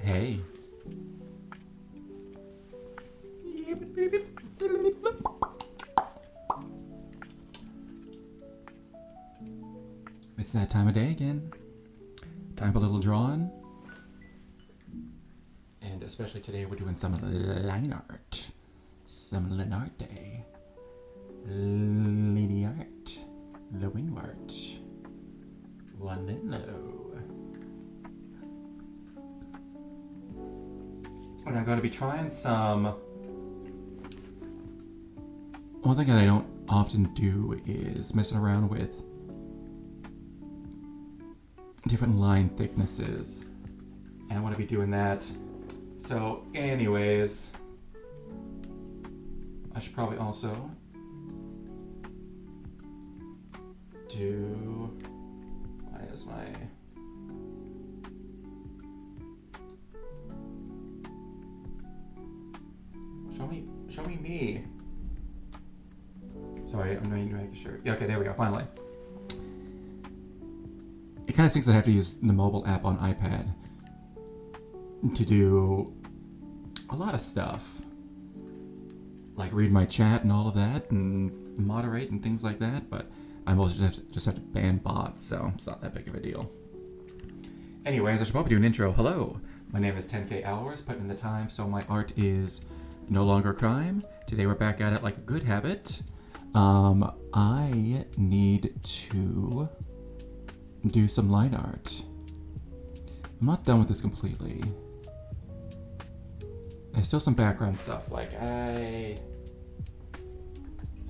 Hey. It's that time of day again. Time for a little drawing. And especially today we're doing some line art. Some lineart day. Lineart. Lineart. Lanino. And I'm going to be trying some... One thing that I don't often do is messing around with different line thicknesses. And I want to be doing that. So anyways, I should probably also do... Why is my... Show me me. Sorry, I'm going to make sure. Yeah, okay, there we go, finally. It kind of stinks that I have to use the mobile app on iPad to do a lot of stuff. Like read my chat and all of that and moderate and things like that, but I mostly just have to ban bots, so it's not that big of a deal. Anyways, I should probably do an intro. Hello, my name is 10K Hours, putting in the time, so my art is no longer a crime. Today we're back at it like a good habit. I need to do some line art. I'm not done with this completely. There's still some background stuff, like I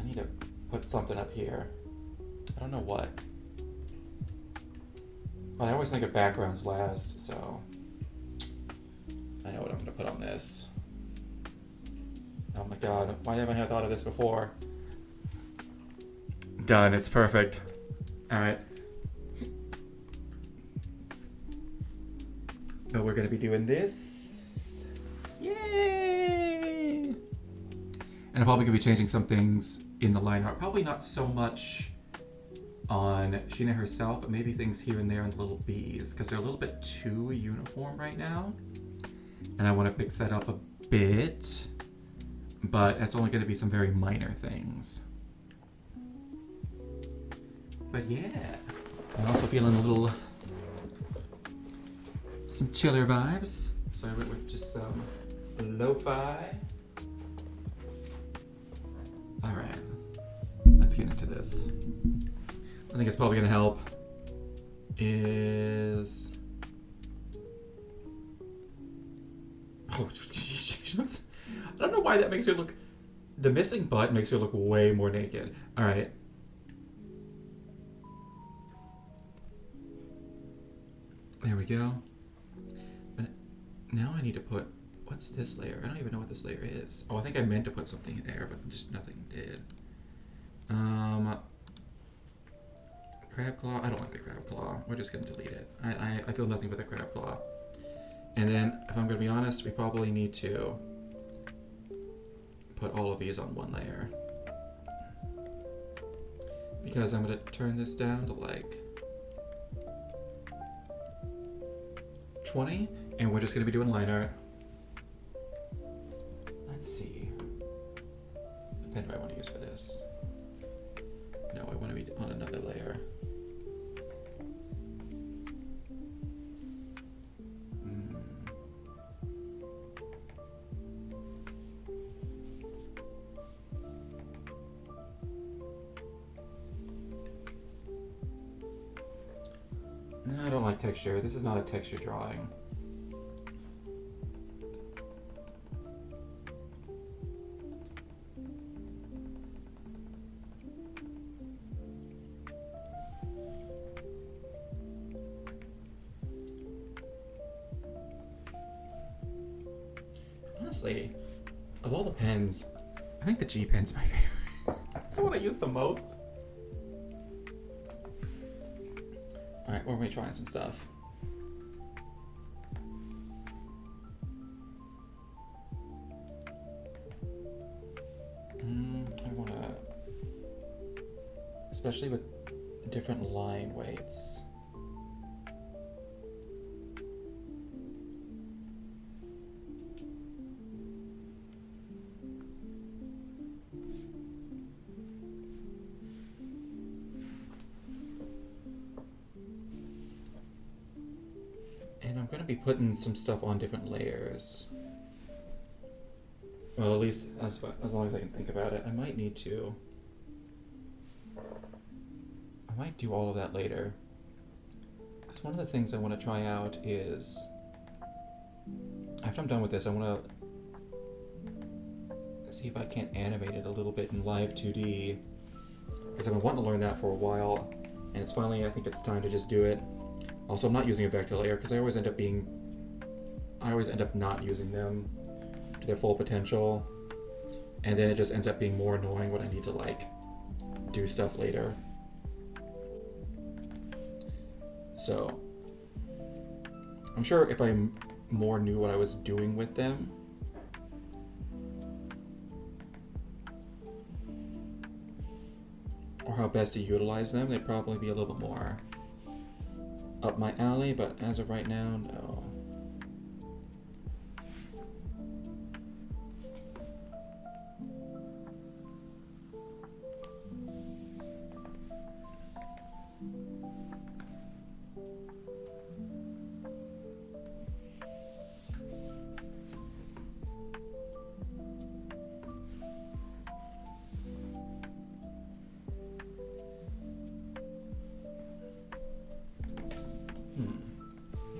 need to put something up here. I don't know what. But I always think of backgrounds last, so I know what I'm gonna put on this. Oh my god, why haven't I thought of this before? Done, it's perfect. Alright. So we're gonna be doing this. Yay! And I'm probably gonna be changing some things in the line art. Probably not so much on Sheena herself, but maybe things here and there in the little bees, because they're a little bit too uniform right now. And I want to fix that up a bit. But it's only going to be some very minor things. But yeah, I'm also feeling a little, some chiller vibes. So I went with just some lo-fi. All right, let's get into this. I think it's probably going to help is... Oh, jeez. I don't know why that makes her look... The missing butt makes her look way more naked. Alright. There we go. But now I need to put... What's this layer? I don't even know what this layer is. Oh, I think I meant to put something there, but just nothing did. Crab claw? I don't like the crab claw. We're just going to delete it. I feel nothing but the crab claw. And then, if I'm going to be honest, we probably need to put all of these on one layer. Because I'm going to turn this down to like 20, and we're just going to be doing line art. Let's see. What pen do I want to use for this? No, I want to be on another layer. No, I don't like texture. This is not a texture drawing. Honestly, of all the pens, I think the G pen's my favorite. That's the one I use the most. Alright, we're going to be trying some stuff. I want to, especially with different line weights. And I'm gonna be putting some stuff on different layers. Well, at least as long as I can think about it. I might need to. I might do all of that later. Because one of the things I want to try out is, after I'm done with this, I want to see if I can't animate it a little bit in live 2D. Because I've been wanting to learn that for a while, and it's finally, I think it's time to just do it. Also, I'm not using a vector layer because I always end up not using them to their full potential, and then it just ends up being more annoying when I need to like do stuff later. So I'm sure if I more knew what I was doing with them, or how best to utilize them, they'd probably be a little bit more up my alley, but as of right now, no.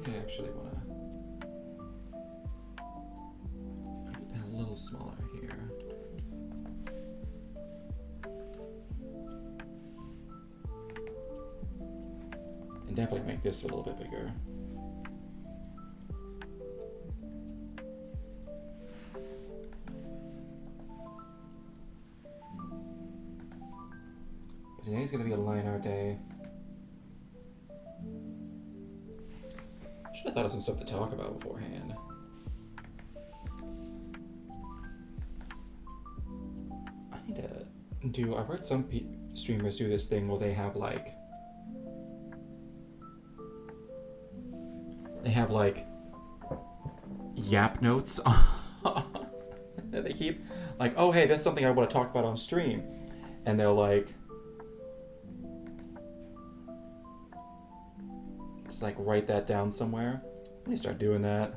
I actually want to put that a little smaller here. And definitely make this a little bit bigger. But today's going to be a lineart day. I thought of some stuff to talk about beforehand. I need to do, I've heard some streamers do this thing where they have like yap notes that they keep. Like, oh hey, that's something I want to talk about on stream. And they'll like like write that down somewhere. Let me start doing that.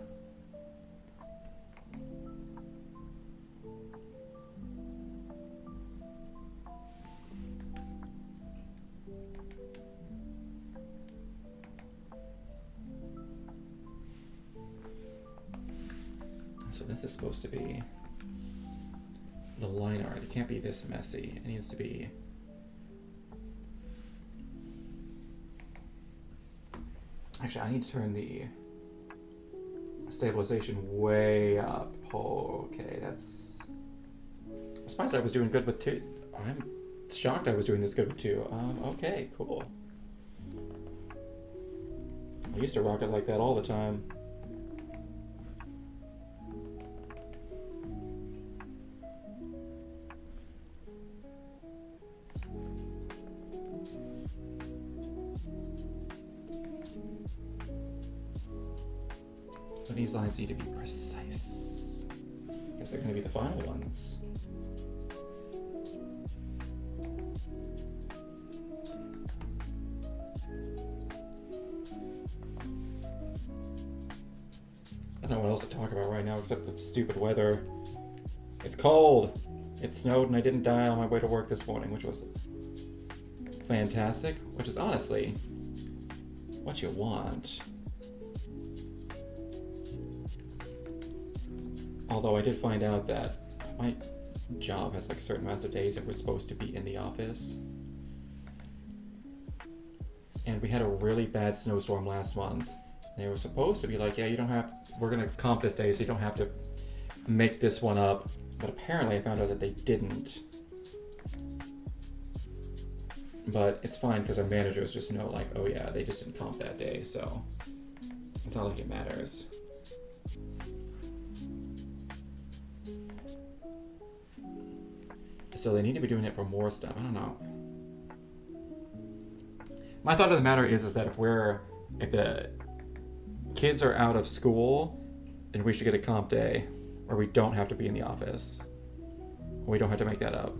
So this is supposed to be the line art. It can't be this messy. It needs to be actually, I need to turn the stabilization way up. Okay, that's... I'm surprised I was doing good with 2. I'm shocked I was doing this good with 2. Okay, cool. I used to rock it like that all the time. These lines need to be precise. Guess they're going to be the final ones. I don't know what else to talk about right now except the stupid weather. It's cold. It snowed and I didn't die on my way to work this morning, which was fantastic. Which is honestly what you want. Although I did find out that my job has like certain amounts of days that we're supposed to be in the office. And we had a really bad snowstorm last month. They were supposed to be like, yeah, you don't have, we're gonna comp this day so you don't have to make this one up. But apparently I found out that they didn't. But it's fine because our managers just know like, oh yeah, they just didn't comp that day, so it's not like it matters. So they need to be doing it for more stuff. I don't know. My thought of the matter is that if the kids are out of school, then we should get a comp day where we don't have to be in the office. We don't have to make that up.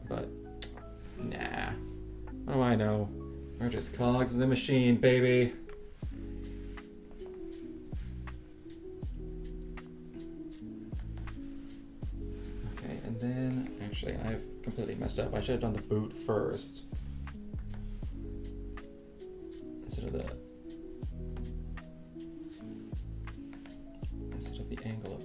But nah. What do I know? We're just cogs in the machine, baby. Actually, I've completely messed up. I should have done the boot first. Instead of the angle of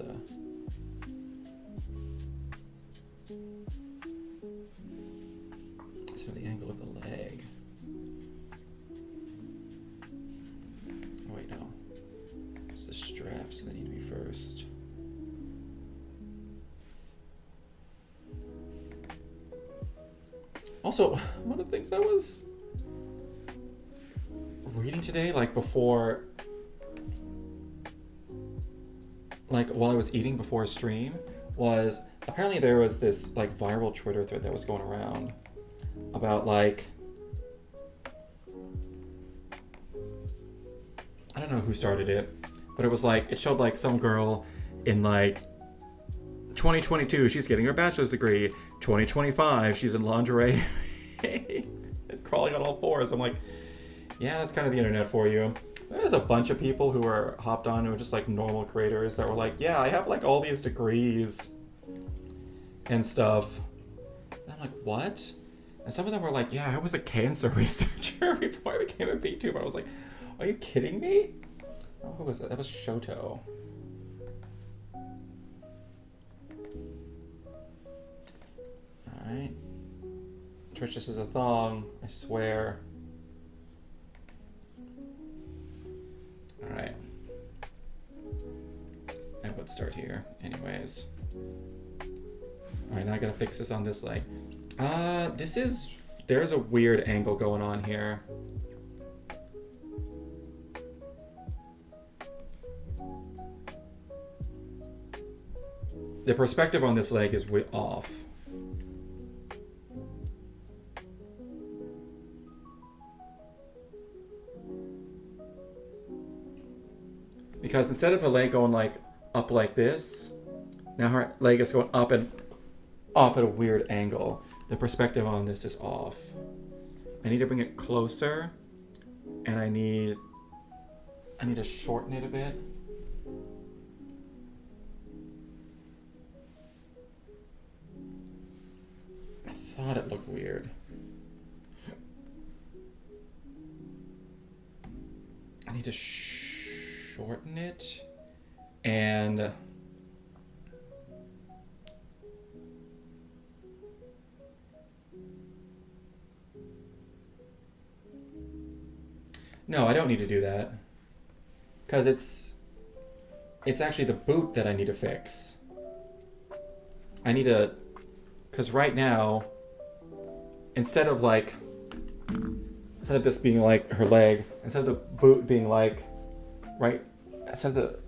the angle of the leg. Oh wait, no. It's the straps that need to be first. Also, one of the things I was reading today, like before, like while I was eating before a stream, was apparently there was this like viral Twitter thread that was going around about like, I don't know who started it, but it was like, it showed like some girl in like 2022, she's getting her bachelor's degree. 2025, she's in lingerie crawling on all fours. I'm like, yeah, that's kind of the internet for you. There's a bunch of people who are hopped on who are just like normal creators that were like, yeah, I have like all these degrees and stuff. And I'm like, what? And some of them were like, yeah, I was a cancer researcher before I became a VTuber. I was like, are you kidding me? Oh, who was that? That was Shoto. Alright. Twitch, this is a thong, I swear. Alright. I would start here, anyways. Alright, now I gotta fix this on this leg. There's a weird angle going on here. The perspective on this leg is way off. Because instead of her leg going like up like this, now her leg is going up and off at a weird angle. The perspective on this is off. I need to bring it closer, and I need to shorten it a bit. I thought it looked weird. I need to shorten it, and no, I don't need to do that, because it's actually the boot that I need to fix. I need to, because right now, instead of this being like her leg, instead of the boot being like instead of the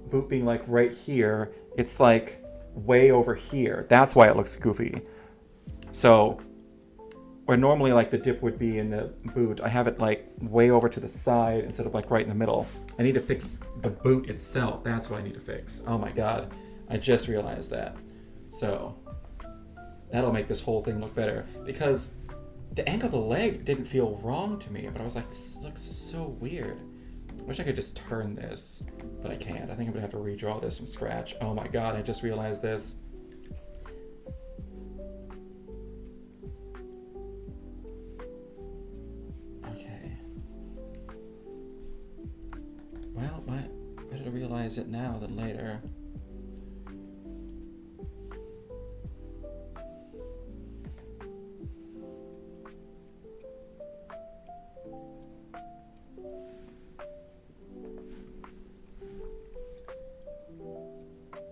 boot being like right here, it's like way over here. That's why it looks goofy. So where normally like the dip would be in the boot, I have it like way over to the side instead of like right in the middle. I need to fix the boot itself. That's what I need to fix. Oh my god, I just realized that. So that'll make this whole thing look better, because the angle of the leg didn't feel wrong to me, but I was like, this looks so weird. I wish I could just turn this, but I can't. I think I'm gonna have to redraw this from scratch. Oh my god, I just realized this. Okay. Well, better to realize it now than later.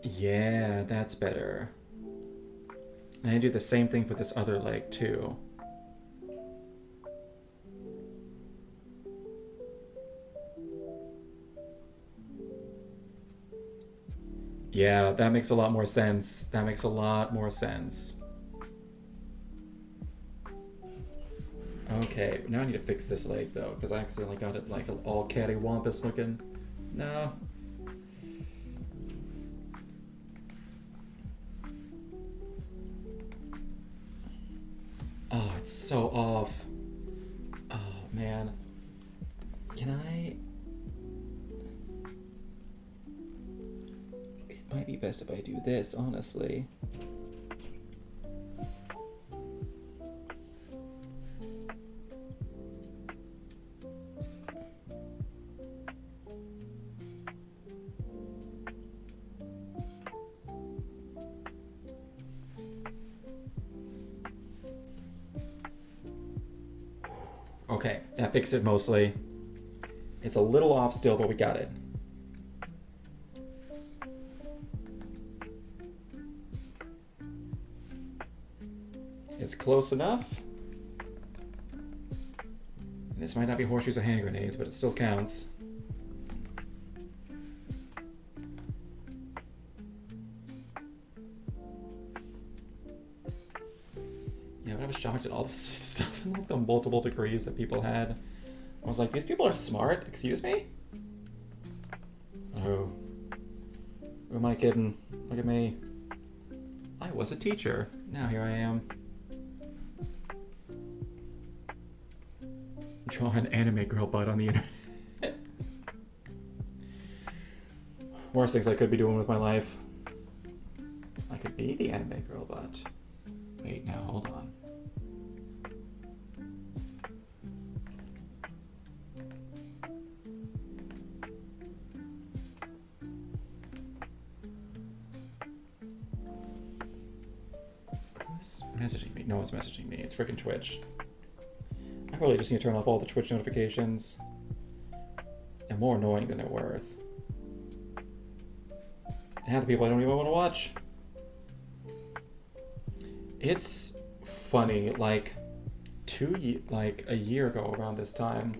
Yeah, that's better. And I do the same thing for this other leg too. Yeah, that makes a lot more sense. That makes a lot more sense. Okay, now I need to fix this leg though, because I accidentally got it like all cattywampus looking. No. Oh, it's so off. Oh, man. Can I... It might be best if I do this, honestly. Okay, that fixed it mostly. It's a little off still, but we got it. It's close enough. This might not be horseshoes or hand grenades, but it still counts. Yeah, but I was shocked at all the stuff and like the multiple degrees that people had. I was like, these people are smart? Excuse me? Oh. Who am I kidding? Look at me. I was a teacher. Now here I am. Draw an anime girl butt on the internet. Worst things I could be doing with my life. I could be the anime girl butt. Wait, now hold on. Who's messaging me? No one's messaging me. It's freaking Twitch. I probably just need to turn off all the Twitch notifications. They're more annoying than they're worth. And half the people I don't even want to watch. It's funny, like a year ago around this time,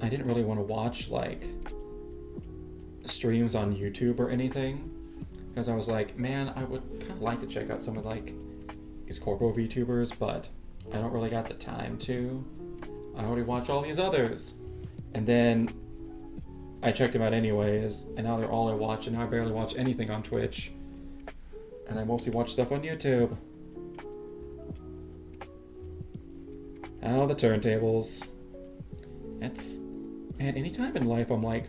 I didn't really want to watch like streams on YouTube or anything, because I was like, man, I would kind of like to check out some of like these corpo VTubers, but I don't really got the time to. I already watch all these others. And then I checked them out anyways, and now they're all I watch, and now I barely watch anything on Twitch. And I mostly watch stuff on YouTube. Oh, the turntables. That's... Man, anytime in life I'm like,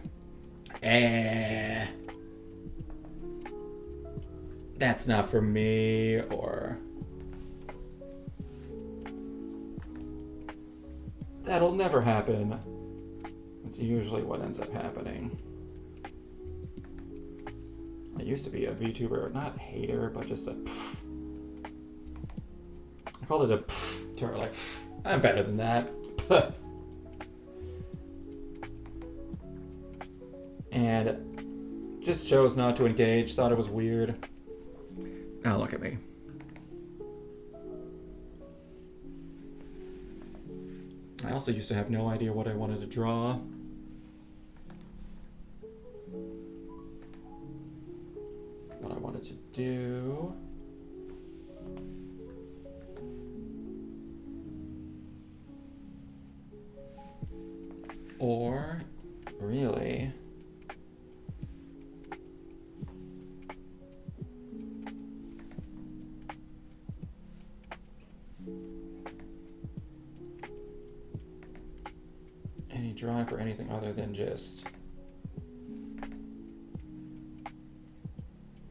that's not for me, or that'll never happen. That's usually what ends up happening. I used to be a VTuber, not hater, but just a pff. I called it a pff, to her, like, pff, I'm better than that. And just chose not to engage, thought it was weird. Now look at me. I also used to have no idea what I wanted to draw. What I wanted to do. Or, really, any drive for anything other than just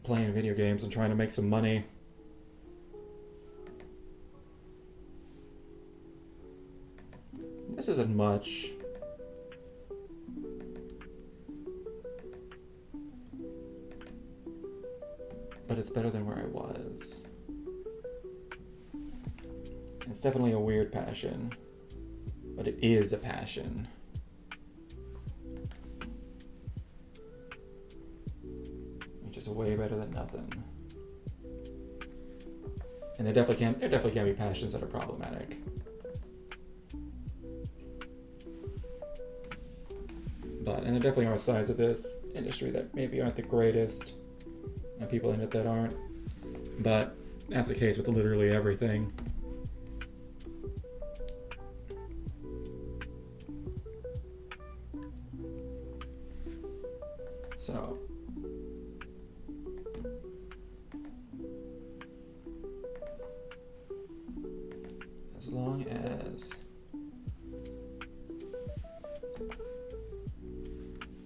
playing video games and trying to make some money. This isn't much. But it's better than where I was. It's definitely a weird passion, but it is a passion. Which is way better than nothing. And there definitely can be passions that are problematic. And there definitely are sides of this industry that maybe aren't the greatest, and people in it that aren't. But that's the case with literally everything. So, as long as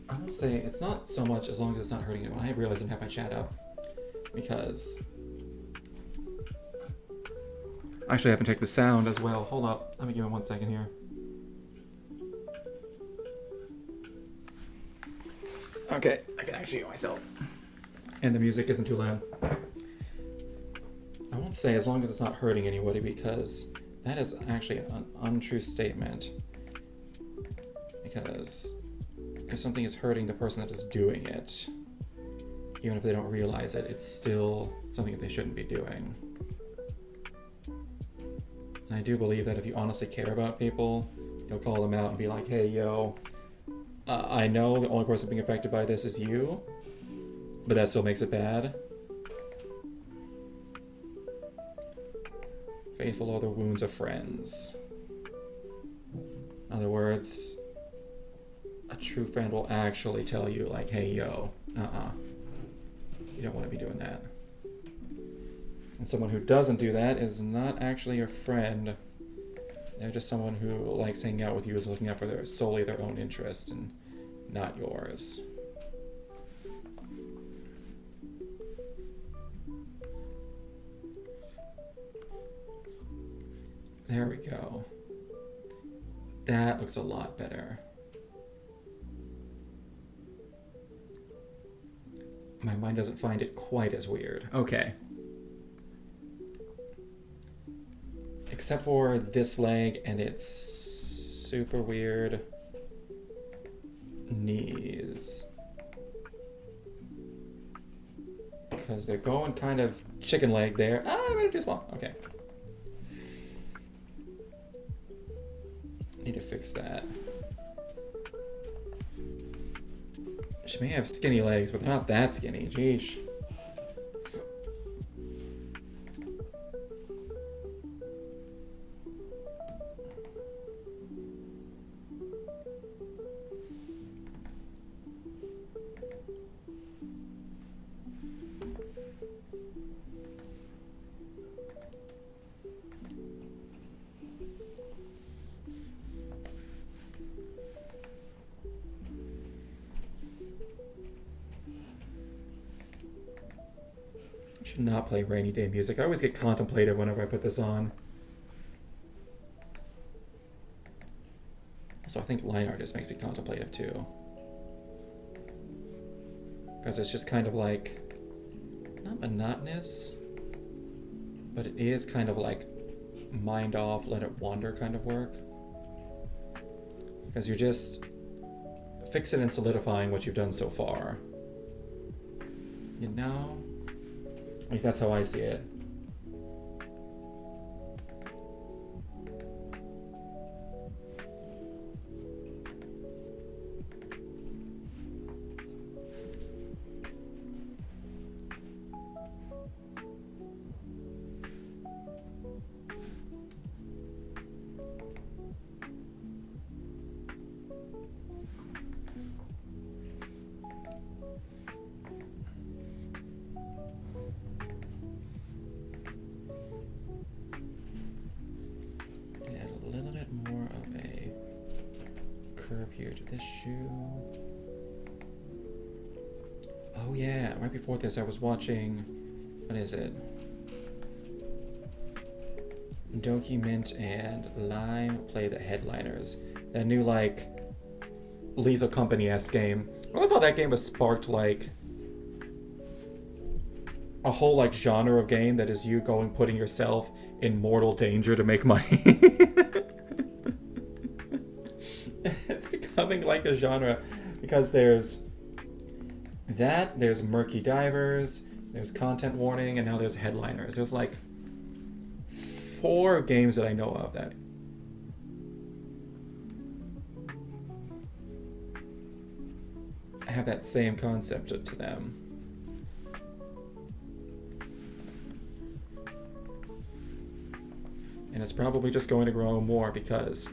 I will say it's not so much as long as it's not hurting anyone. I realized I didn't have my chat up because actually I haven't checked the sound as well. Hold up, let me give it 1 second here. Okay, I can actually hear myself. And the music isn't too loud. I won't say as long as it's not hurting anybody, because That is actually an untrue statement. Because if something is hurting the person that is doing it, even if they don't realize it, it's still something that they shouldn't be doing. And I do believe that if you honestly care about people, you'll call them out and be like, hey, yo, I know the only person being affected by this is you, but that still makes it bad. Faithful are the wounds of friends. In other words, a true friend will actually tell you, like, hey, yo, you don't want to be doing that. And someone who doesn't do that is not actually a friend. They're just someone who likes hanging out with you, is looking out for solely their own interest and not yours. There we go. That looks a lot better. My mind doesn't find it quite as weird. Okay. Except for this leg and its super weird knees. Because they're going kind of chicken leg there. Ah, I'm too small. Okay. Need to fix that. She may have skinny legs, but they're not that skinny. Jeez. Should not play rainy day music. I always get contemplative whenever I put this on. So I think line art just makes me contemplative too. Because it's just kind of like, not monotonous, but it is kind of like mind off, let it wander kind of work. Because you're just fixing and solidifying what you've done so far. You know? At least that's how I see it. Here to this shoe. Oh yeah, right before this I was watching, what is it? Donkey Mint and Lime play the Headliners. That new like Lethal Company-esque game. I love how that game has sparked like a whole like genre of game that is you putting yourself in mortal danger to make money. It's becoming like a genre because there's that, there's Murky Divers, there's Content Warning, and now there's Headliners. There's like 4 games that I know of that have that same concept to them. And it's probably just going to grow more because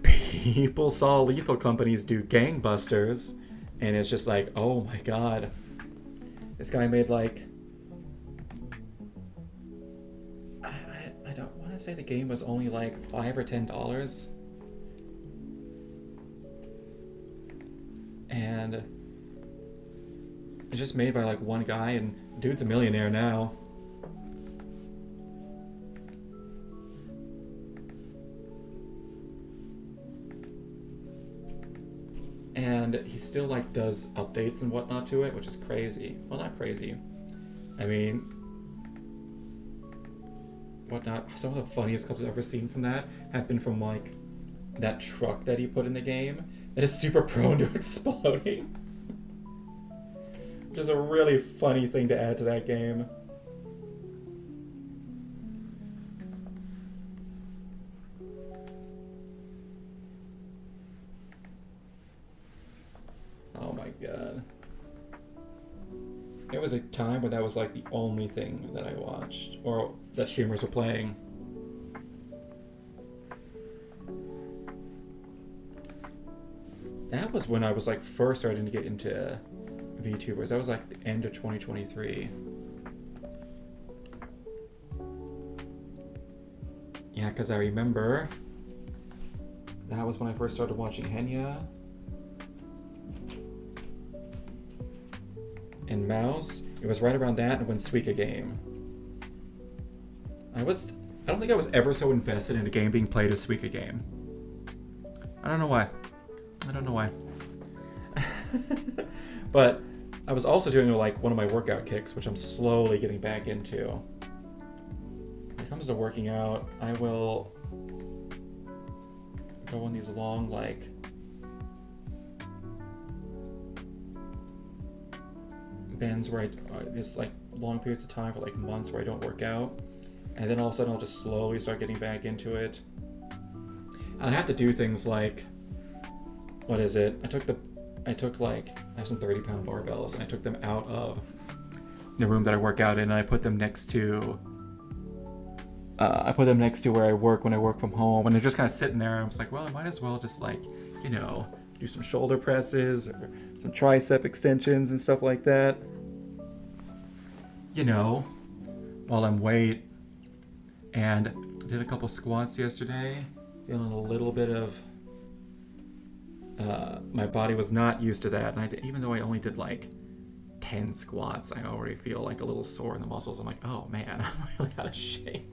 people saw Lethal Companies do gangbusters, and it's just like, oh my god, this guy made like, I don't want to say the game was only like $5 or $10, and it's just made by like one guy, and dude's a millionaire now. And he still like does updates and whatnot to it, which is crazy. Well, not crazy. I mean, whatnot. Some of the funniest clips I've ever seen from that have been from like that truck that he put in the game that is super prone to exploding. Which is a really funny thing to add to that game. Oh my god. There was a time where that was like the only thing that I watched, or that streamers were playing. That was when I was like first starting to get into VTubers. That was like the end of 2023. Yeah, because I remember that was when I first started watching Henya and Mouse. It was right around that and when Suika game. I don't think I was ever so invested in a game being played as Suika game. I don't know why. But I was also doing like one of my workout kicks, which I'm slowly getting back into. When it comes to working out, I will go on these long like bends where it's like long periods of time for like months where I don't work out, and then all of a sudden I'll just slowly start getting back into it. And I have to do things like, what is it? I have some 30-pound barbells, and I took them out of the room that I work out in, and I put them next to where I work when I work from home, and they're just kind of sitting there. I was like, well, I might as well just like, you know, do some shoulder presses or some tricep extensions and stuff like that. You know, while I'm weight. And I did a couple squats yesterday, feeling a little bit of my body was not used to that, and even though I only did like 10 squats, I already feel like a little sore in the muscles. I'm like, oh man, I'm really out of shape.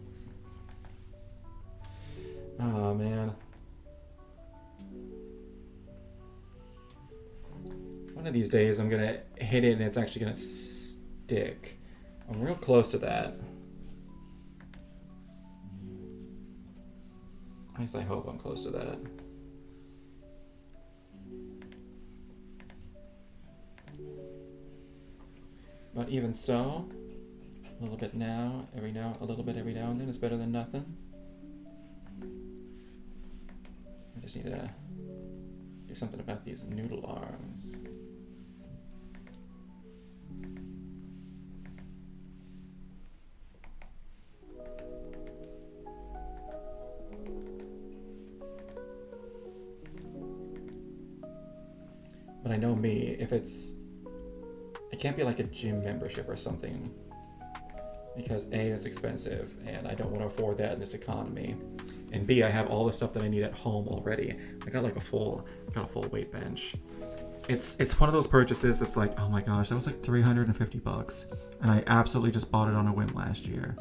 Oh man. One of these days I'm gonna hit it and it's actually gonna stick. I'm real close to that. At least I hope I'm close to that. But even so, a little bit now, a little bit every now and then is better than nothing. I just need to do something about these noodle arms. But I know me, if it can't be like a gym membership or something, because A, that's expensive, and I don't want to afford that in this economy, and B, I have all the stuff that I need at home already. I got like a full weight bench. It's one of those purchases that's like, oh my gosh, that was like $350, and I absolutely just bought it on a whim last year,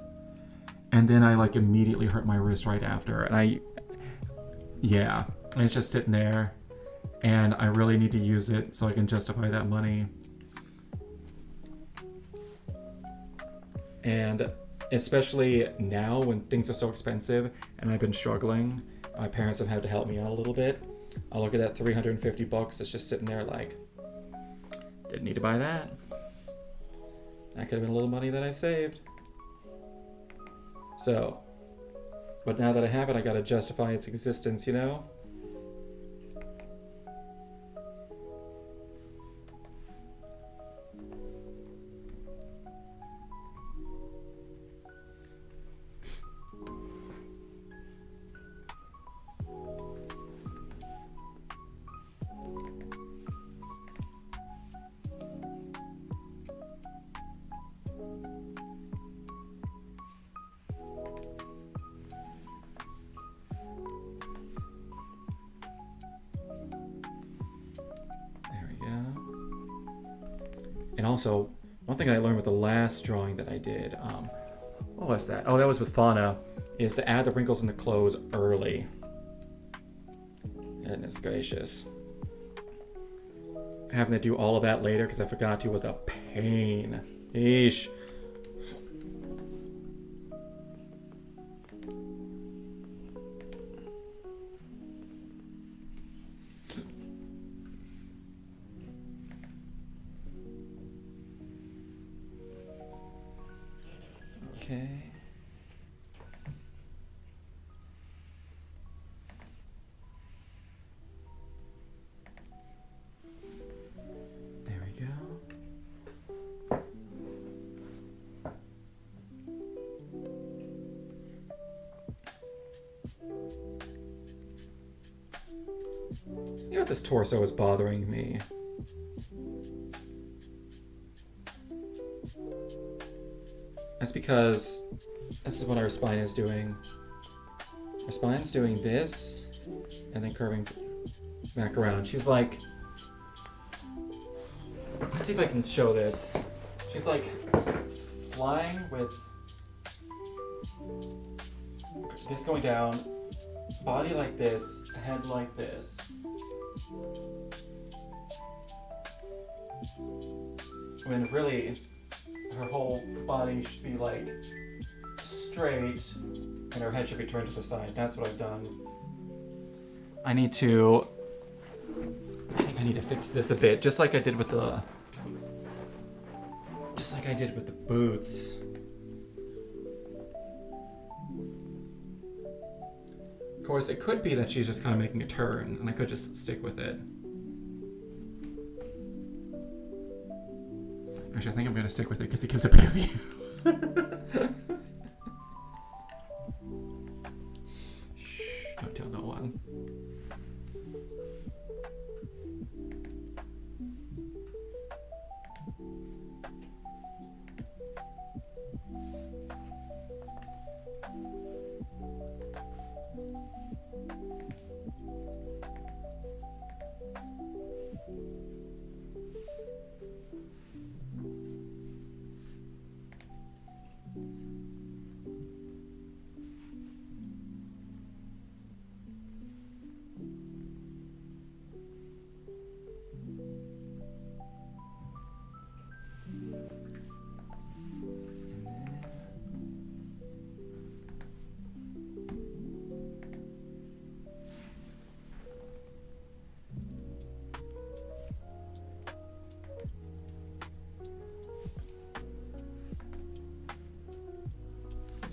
and then I like immediately hurt my wrist right after, and it's just sitting there, and I really need to use it so I can justify that money. And especially now when things are so expensive and I've been struggling, my parents have had to help me out a little bit. I look at that $350 that's just sitting there like, didn't need to buy that. That could have been a little money that I saved. So, but now that I have it, I gotta justify its existence, you know? And also, one thing I learned with the last drawing that I did, what was that? Oh, that was with Fauna, is to add the wrinkles in the clothes early. Goodness gracious. Having to do all of that later because I forgot to was a pain. Eesh. Okay. There we go. See what this torso is bothering me. That's because this is what our spine is doing. Our spine's doing this and then curving back around. She's like, let's see if I can show this. She's like flying with this going down, body like this, head like this. When really her whole body should be like straight and her head should be turned to the side. That's what I've done. I think I need to fix this a bit, just like I did with the boots. Of course, it could be that she's just kind of making a turn, and I could just stick with it. Actually, I think I'm going to stick with it because it gives a better view. Shh, don't tell no one.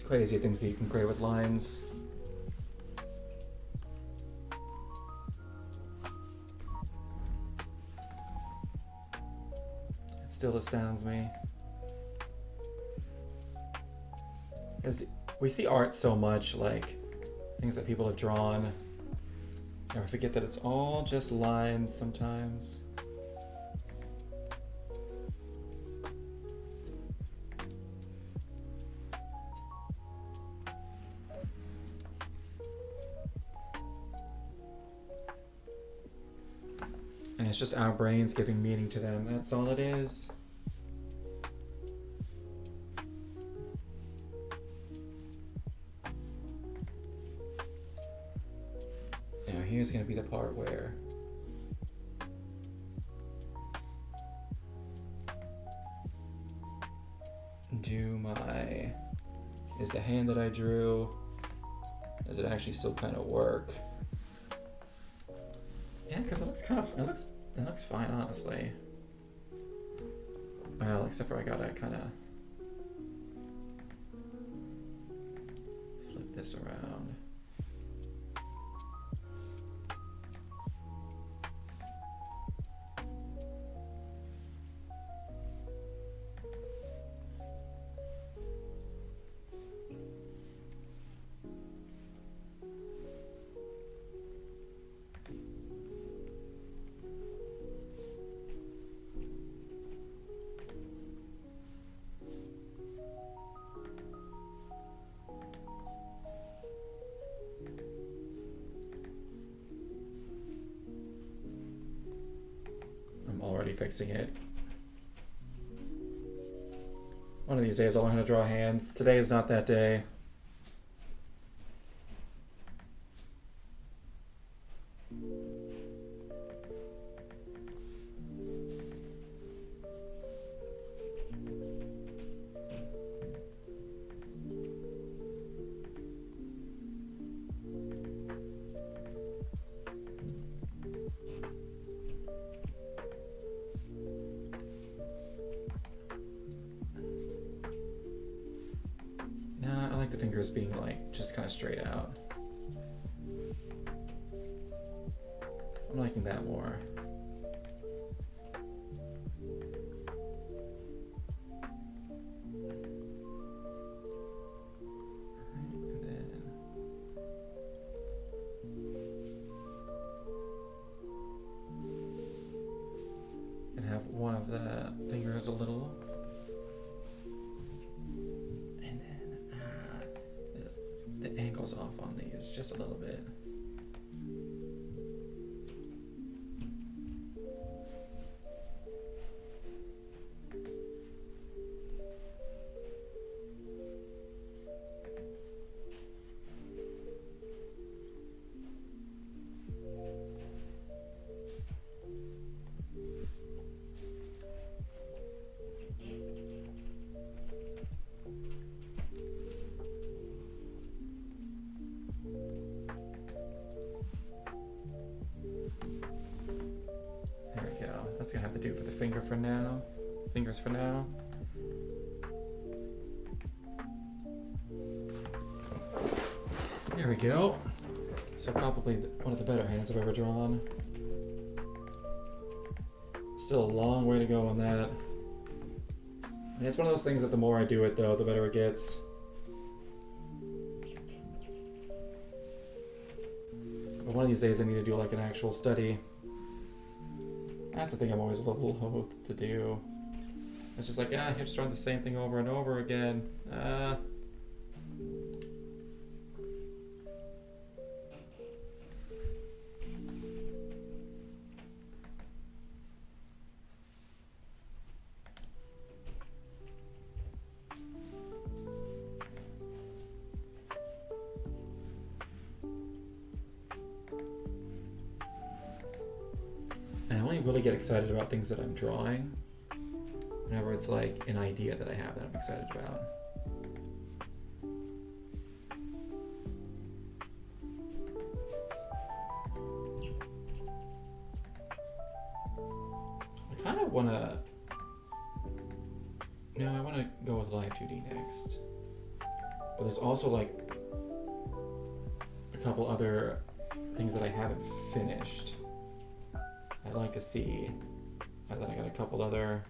Crazy things that you can create with lines. It still astounds me. Because we see art so much, like things that people have drawn, and we forget that it's all just lines sometimes. And it's just our brains giving meaning to them. That's all it is. Now here's going to be the part where is the hand that I drew, does it actually still kind of work? Yeah, because it looks fine, honestly. Well, except for I gotta kind of flip this around. Fixing it. One of these days I'll learn how to draw hands. Today is not that day. fingers being like just kind of straight out. I'm liking that more. One of the fingers a little, and then the angle's off on these just a little bit. That's gonna have to do for the fingers for now. There we go. So probably one of the better hands I've ever drawn. Still a long way to go on that. And it's one of those things that the more I do it though, the better it gets. But one of these days I need to do like an actual study. That's the thing I'm always a little loath to do. It's just like, you're just trying the same thing over and over again. Really get excited about things that I'm drawing whenever it's like an idea that I have that I'm excited about. I kind of want to go with Live 2D next, but there's also like a couple other things that I haven't finished I'd like to see. And then I got a couple other.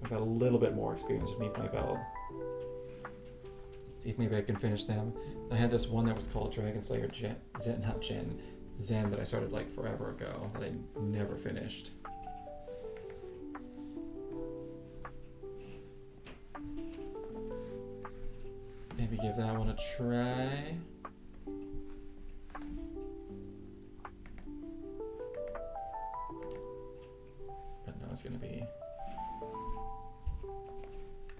I've got a little bit more experience beneath my belt. See if maybe I can finish them. I had this one that was called Dragon Slayer Zen that I started like forever ago that I never finished. Maybe give that one a try. It's going to be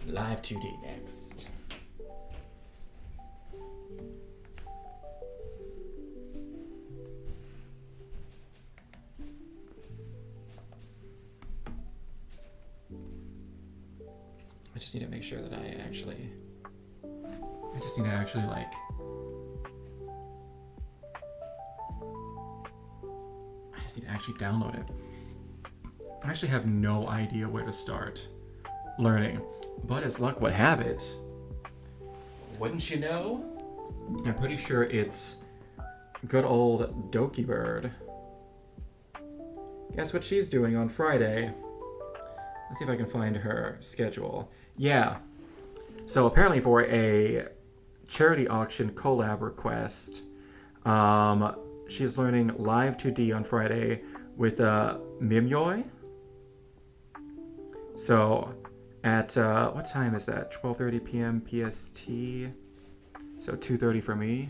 Live 2D next. I just need to make sure that I just need to actually like download it. I actually have no idea where to start learning, but as luck would have it, wouldn't you know, I'm pretty sure it's good old Doki Bird. Guess what she's doing on Friday? Let's see if I can find her schedule. Yeah, so apparently for a charity auction collab request, she's learning Live 2D on Friday with Mimyoi. So at, what time is that? 12:30 p.m. PST. So 2:30 for me.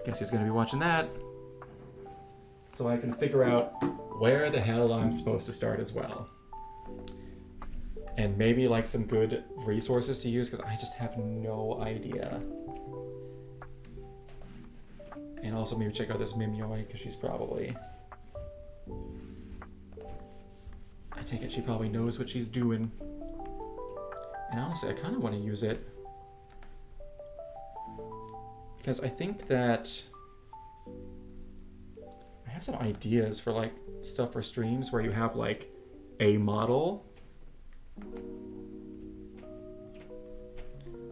Guess who's going to be watching that? So I can figure out where the hell I'm supposed to start as well. And maybe like some good resources to use because I just have no idea. And also maybe check out this Mimyoi because she's probably... I take it she probably knows what she's doing. And honestly, I kind of want to use it because I think that I have some ideas for like stuff for streams where you have like a model.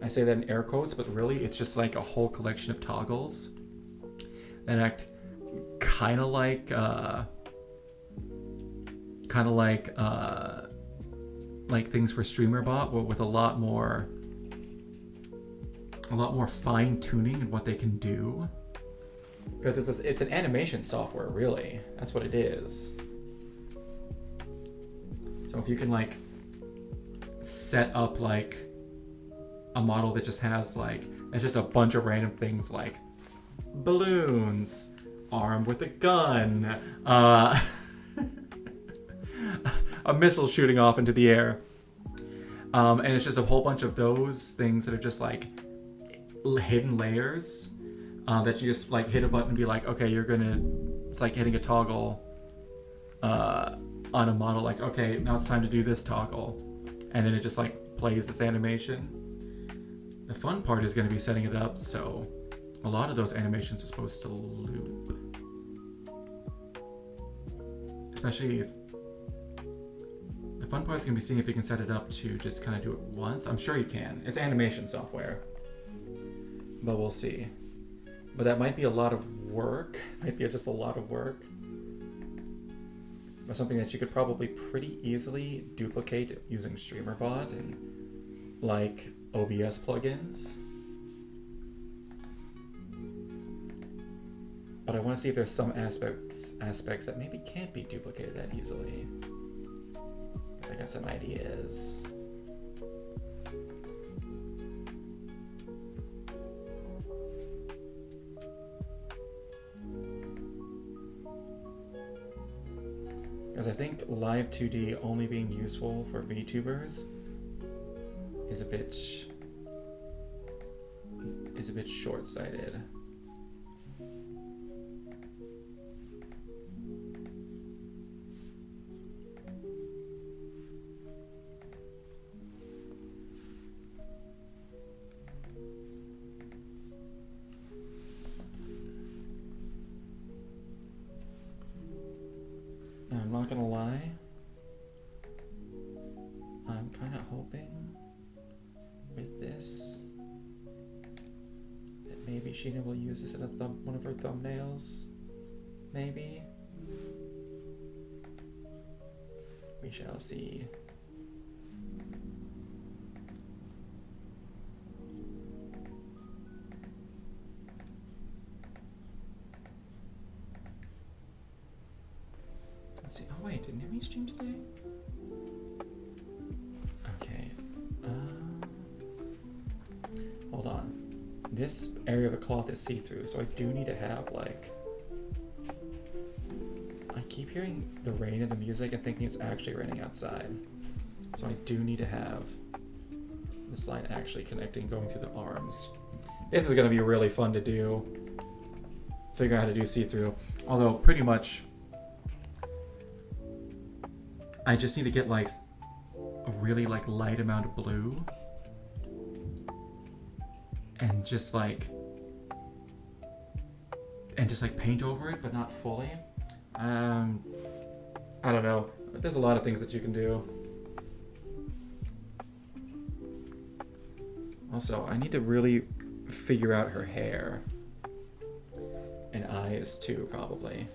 I say that in air quotes, but really it's just like a whole collection of toggles that act kind of like things for StreamerBot, but with a lot more fine tuning in what they can do. Because it's an animation software, really. That's what it is. So if you can like set up like a model that just has like, it's just a bunch of random things like balloons, armed with a gun, a missile shooting off into the air, and it's just a whole bunch of those things that are just like hidden layers that you just like hit a button and be like, okay, it's like hitting a toggle on a model, like, okay, now it's time to do this toggle, and then it just like plays this animation. The fun part is going to be setting it up so a lot of those animations are supposed to loop, especially if the fun part is going to be seeing if you can set it up to just kind of do it once. I'm sure you can. It's animation software, but we'll see. But that might be a lot of work. Might be just a lot of work. But something that you could probably pretty easily duplicate using StreamerBot and like OBS plugins. But I want to see if there's some aspects that maybe can't be duplicated that easily. I got some ideas. Because I think live 2D only being useful for VTubers is a bit short-sighted. I'm not gonna lie, I'm kind of hoping with this that maybe Sheena will use this in one of her thumbnails. Maybe. We shall see. Let's see. Oh wait, didn't we stream today? Okay. Hold on. This area of the cloth is see-through, so I do need to have like. I keep hearing the rain and the music and thinking it's actually raining outside. So I do need to have this line actually connecting, going through the arms. This is going to be really fun to do. Figure out how to do see-through. Although pretty much I just need to get like a really like light amount of blue and just like paint over it, but not fully. I don't know. There's a lot of things that you can do. Also, I need to really figure out her hair and eyes too, probably.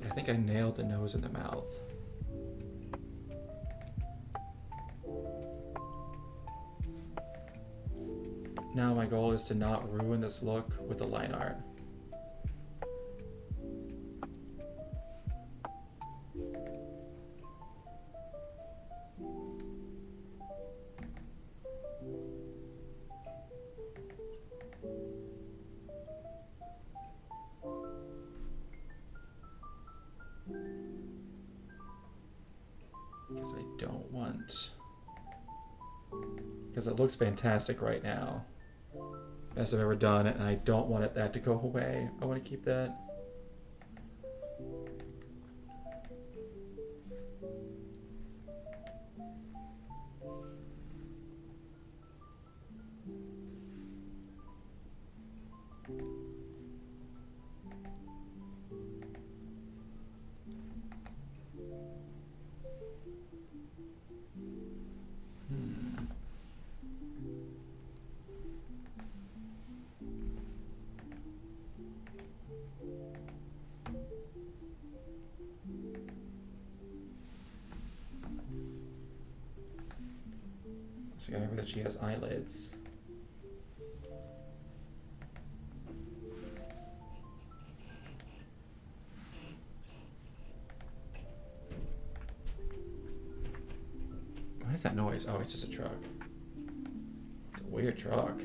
I think I nailed the nose and the mouth. Now my goal is to not ruin this look with the line art. Because I don't want... Because it looks fantastic right now. Best I've ever done, and I don't want that to go away. I want to keep that. Discover that she has eyelids. What is that noise? Oh, it's just a truck. It's a weird truck.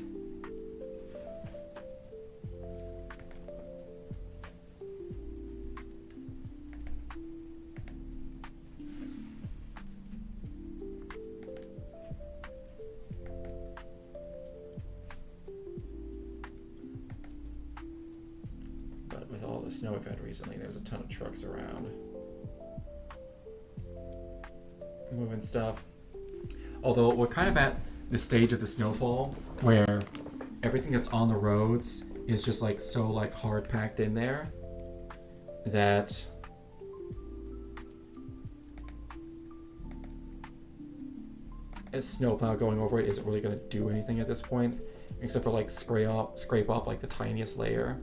But with all the snow we've had recently, there's a ton of trucks around. Moving stuff. Although we're kind of at the stage of the snowfall where everything that's on the roads is just like so like hard packed in there that a snowplow going over it isn't really going to do anything at this point, except for like scrape off like the tiniest layer.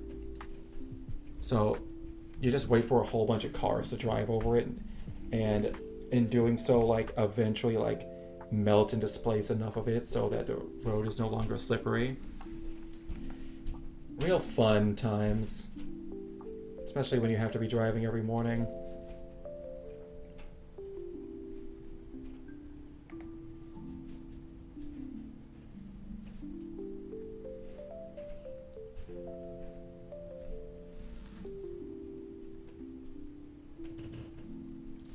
So you just wait for a whole bunch of cars to drive over it, and in doing so, like eventually like melt and displace enough of it so that the road is no longer slippery. Real fun times, especially when you have to be driving every morning.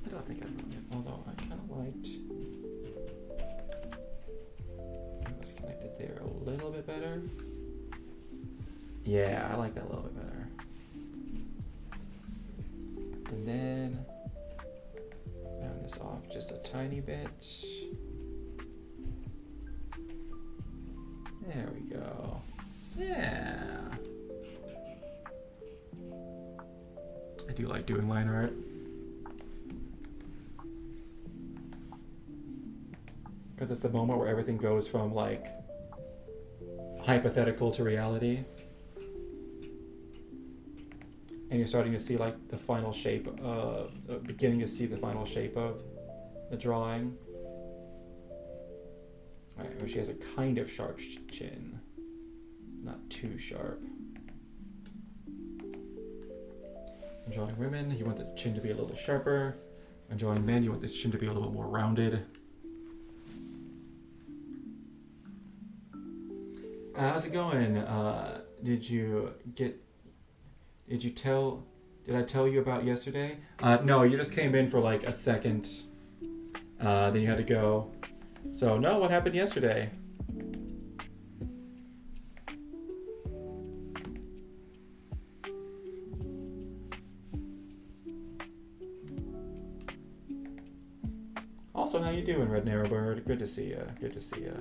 I don't think I wrote it, although I kind of liked it was connected there a little bit better. Yeah, I like that a little bit better. And then round this off just a tiny bit. There we go. Yeah. I do like doing line art. Because it's the moment where everything goes from like hypothetical to reality. And you're starting to see like the final shape, beginning to see the final shape of the drawing. All right, well, she has a kind of sharp chin, not too sharp. I'm drawing women, you want the chin to be a little sharper. I'm drawing men, you want the chin to be a little more rounded. How's it going? Did I tell you about yesterday? No, you just came in for like a second, then you had to go. So no, what happened yesterday? Also, how you doing, Red Narrowbird? Good to see ya. Good to see ya.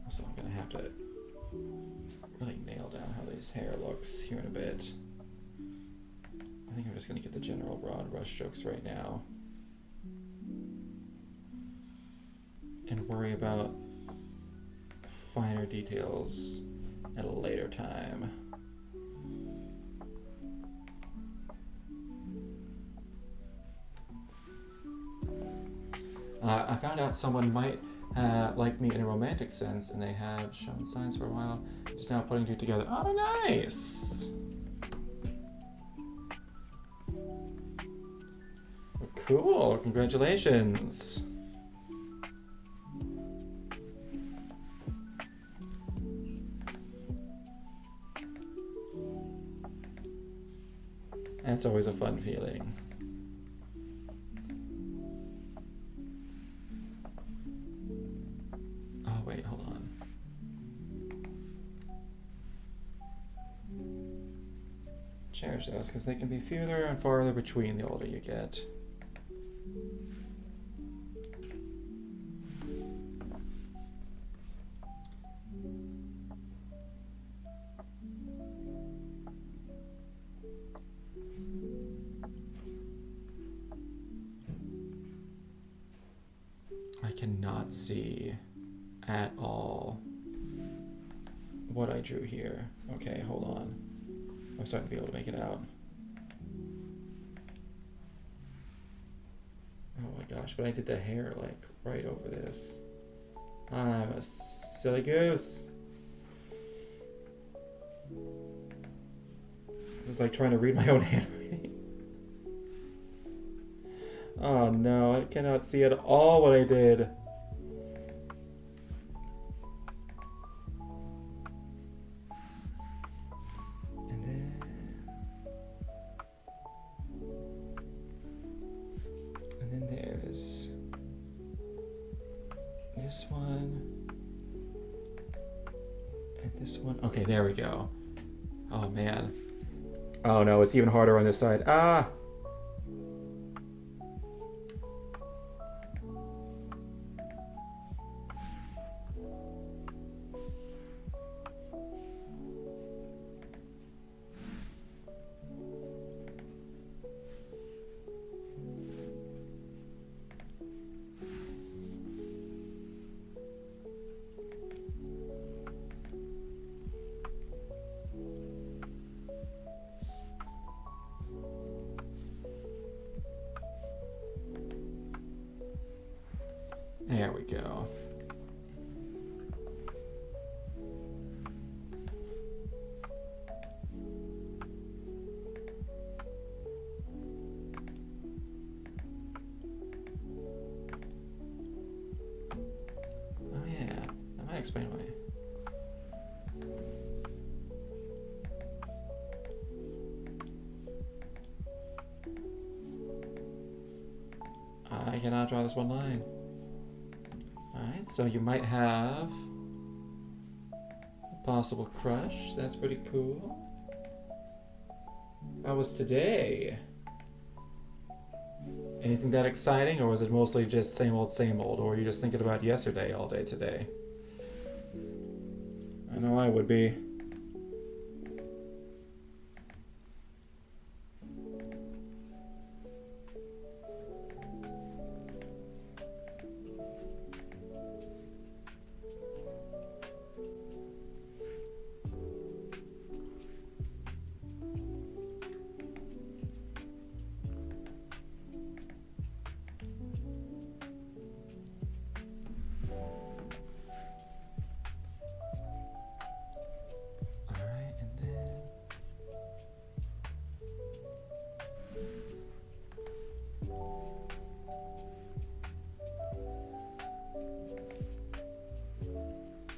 So I'm gonna have to really nail down how this hair looks here in a bit. I think I'm just gonna get the general broad brush strokes right now and worry about finer details at a later time. I found out someone might like me in a romantic sense, and they have shown signs for a while. Just now putting two together. Oh, nice! Well, cool, congratulations. That's always a fun feeling. Oh, wait, hold on. Cherish those, because they can be fewer and farther between the older you get. see at all what I drew here. Okay, hold on. I'm starting to be able to make it out. Oh my gosh, but I did the hair like right over this. I'm a silly goose. This is like trying to read my own handwriting. Oh no, I cannot see at all what I did. And then there's this one. And this one. Okay, there we go. Oh man. Oh no, it's even harder on this side. Ah! There we go. Oh yeah, that might explain why. I cannot draw this one line. Alright, so you might have a possible crush. That's pretty cool. How was today? Anything that exciting, or was it mostly just same old, or were you just thinking about yesterday all day today? I know I would be.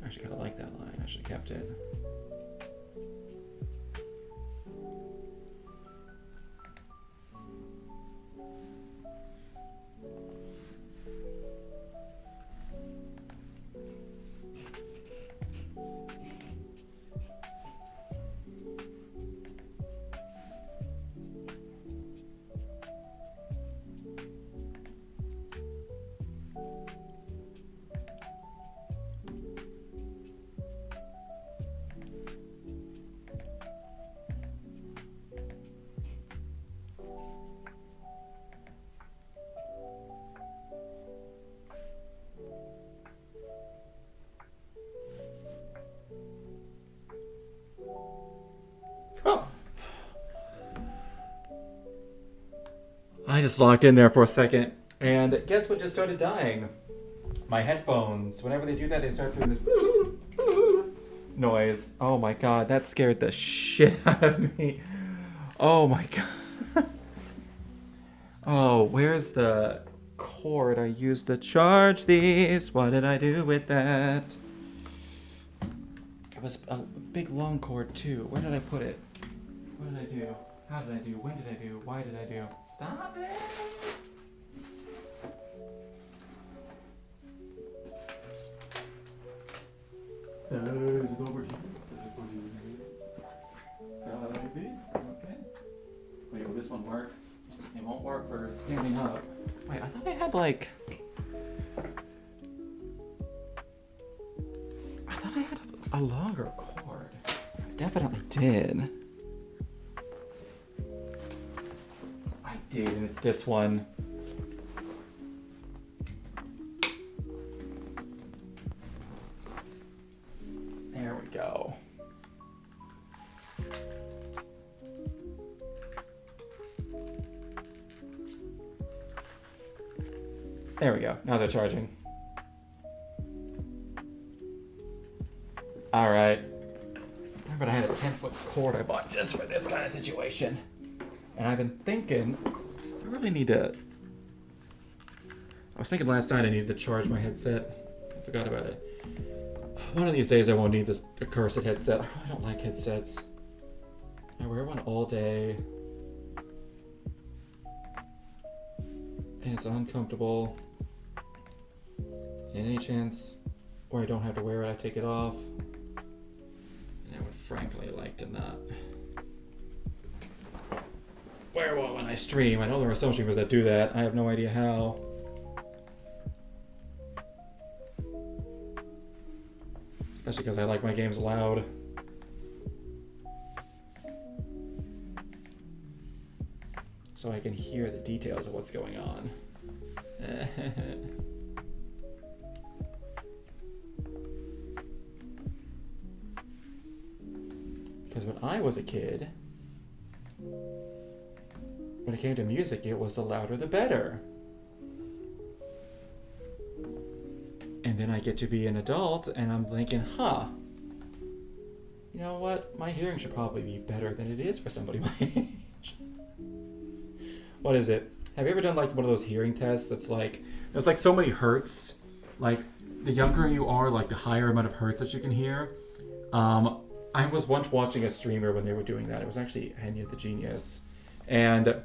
I actually kind of like that line. I should have kept it. Oh! I just locked in there for a second, and guess what just started dying? My headphones. Whenever they do that, they start doing this noise. Oh my god, that scared the shit out of me. Oh my god. Oh, where's the cord I used to charge these? What did I do with that? It was a big long cord too. Where did I put it? What did I do? How did I do? When did I do? Why did I do? Stop it! Is it over here? Okay. Wait, will this one work? It won't work for standing up. Wait, I thought I had like... I thought I had a longer cord. I definitely did. I did, and it's this one. we go. There we go. Now they're charging. All right. Remember, I had a 10-foot cord I bought just for this kind of situation. And I've been thinking, I really need to... I was thinking last night I needed to charge my headset. I forgot about it. One of these days I won't need this accursed headset. I really don't like headsets. I wear one all day. And it's uncomfortable. And any chance where I don't have to wear it, I take it off. And I would frankly like to not wear one when I stream. I know there are some streamers that do that. I have no idea how. Especially because I like my games loud. So I can hear the details of what's going on. Because when I was a kid, when it came to music, it was the louder the better. And then I get to be an adult, and I'm thinking, you know what? My hearing should probably be better than it is for somebody my age. What is it? Have you ever done like one of those hearing tests that's like, there's like so many hertz, like the younger you are, like the higher amount of hertz that you can hear. I was once watching a streamer when they were doing that. It was actually Henya the Genius. And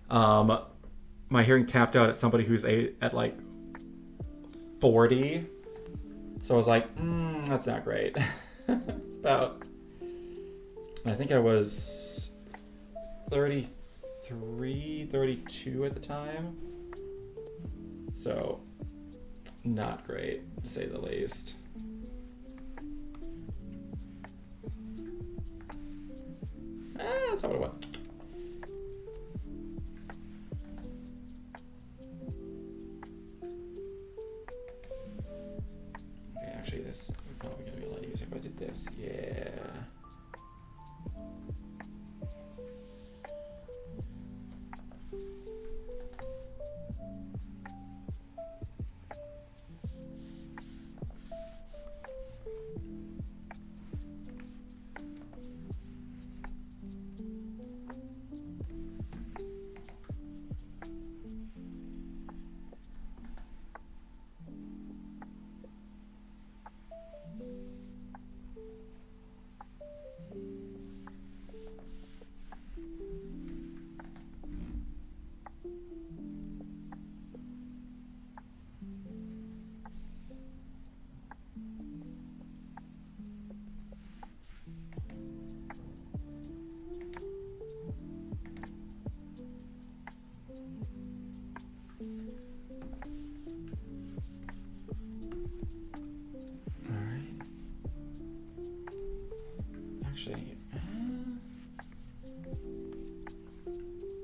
my hearing tapped out at somebody who's at like 40. So I was like, that's not great. It's about, I think I was 33, 32 at the time. So not great, to say the least. That's not what it was. Okay, actually this is probably going to be a lot easier if I did this. Yeah. Actually,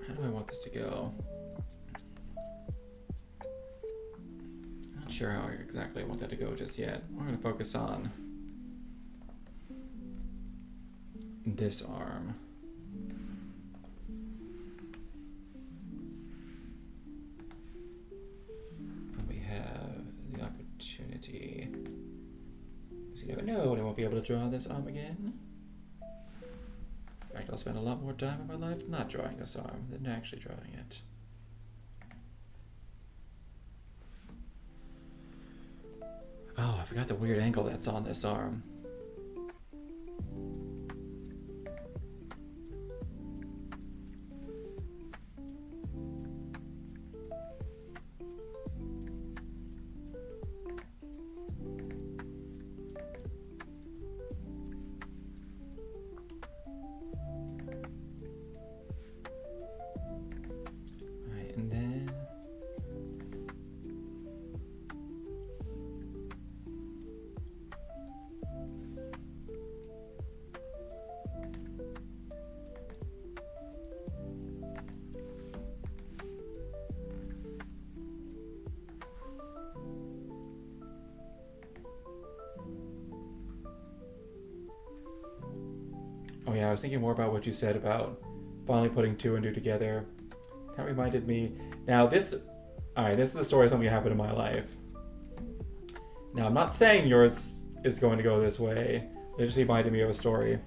how do I want this to go? Not sure how exactly I want that to go just yet. We're going to focus on this arm. We have the opportunity. So you never know when I won't be able to draw this arm again. In fact, I'll spend a lot more time in my life not drawing this arm than actually drawing it. Oh, I forgot the weird angle that's on this arm. Oh yeah, I was thinking more about what you said about finally putting two and two together. That reminded me. Now this, alright, this is a story of something that happened in my life. Now I'm not saying yours is going to go this way. It just reminded me of a story.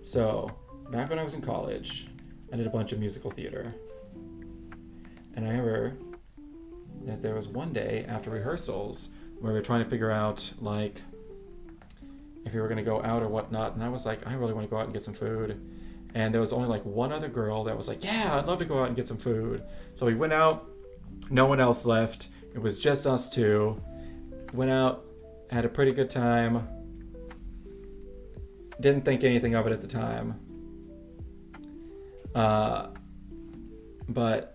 So, back when I was in college, I did a bunch of musical theater. And I remember that there was one day after rehearsals where we were trying to figure out, like, if we were going to go out or whatnot. And I was like, I really want to go out and get some food. And there was only like one other girl that was like, yeah, I'd love to go out and get some food. So we went out. No one else left. It was just us two. Went out, had a pretty good time. Didn't think anything of it at the time. But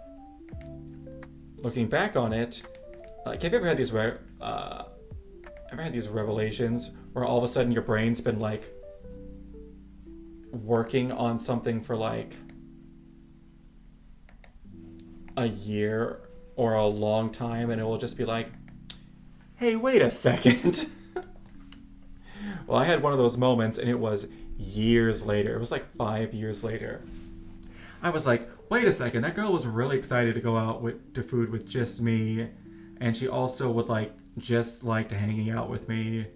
looking back on it, like, have you ever had these revelations where all of a sudden your brain's been like working on something for like a year or a long time, and it will just be like, hey, wait a second. Well, I had one of those moments, and it was years later. It was like 5 years later. I was like, wait a second, that girl was really excited to go out to food with just me, and she also would like just like to hanging out with me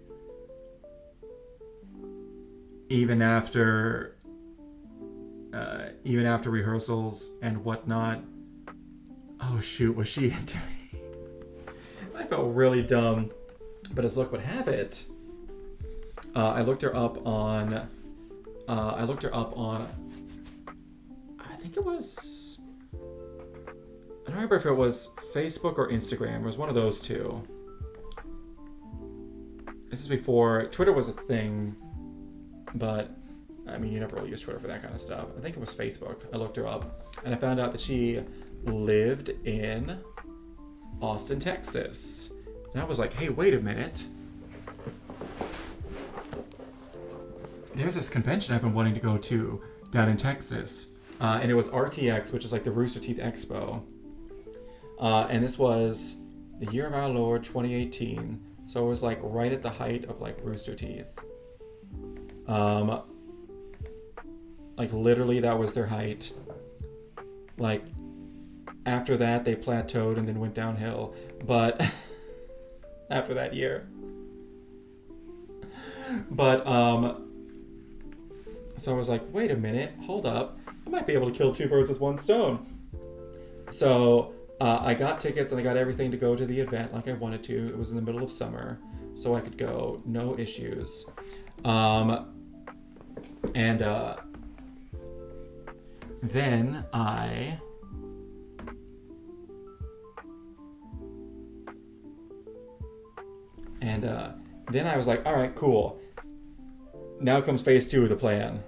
even after rehearsals and whatnot. Oh shoot, was she into me? I felt really dumb, but as luck would have it, I looked her up on I think it was, I don't remember if it was Facebook or Instagram. It was one of those two. This is before Twitter was a thing, but I mean, you never really use Twitter for that kind of stuff. I think it was Facebook. I looked her up, and I found out that she lived in Austin, Texas. And I was like, hey, wait a minute. There's this convention I've been wanting to go to down in Texas. And it was RTX, which is like the Rooster Teeth Expo. And this was the year of our Lord, 2018. So it was like right at the height of like Rooster Teeth. Like literally that was their height. Like after that they plateaued and then went downhill. But after that year. But so I was like, wait a minute, hold up. I might be able to kill two birds with one stone. So I got tickets and I got everything to go to the event like I wanted to. It was in the middle of summer, so I could go, no issues. And then I was like, all right, cool. Now comes phase 2 of the plan.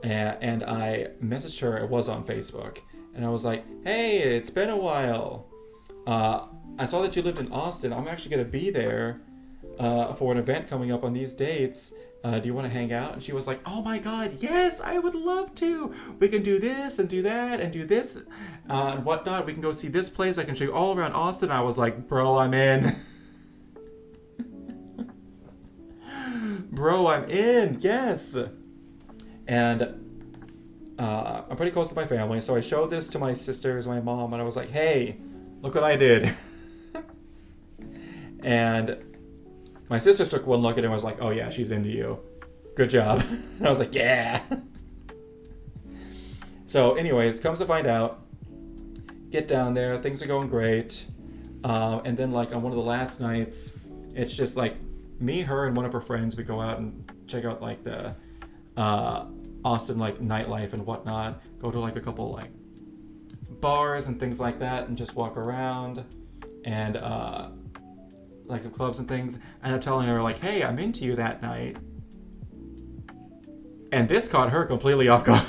And I messaged her, it was on Facebook, and I was like, hey, it's been a while. I saw that you lived in Austin. I'm actually going to be there for an event coming up on these dates. Do you want to hang out? And she was like, oh my God, yes, I would love to. We can do this and do that and do this and whatnot. We can go see this place. I can show you all around Austin. I was like, bro, I'm in. Bro, I'm in, yes. And I'm pretty close to my family, so I showed this to my sisters, my mom, and I was like, hey, look what I did. And my sisters took one look at it and was like, oh yeah, she's into you. Good job. And I was like, yeah. So anyways, comes to find out, get down there, things are going great. And then like on one of the last nights, it's just like me, her, and one of her friends, we go out and check out like the Austin like nightlife and whatnot. Go to like a couple like bars and things like that and just walk around and like the clubs and things. And I'm telling her like, hey, I'm into you that night. And this caught her completely off guard.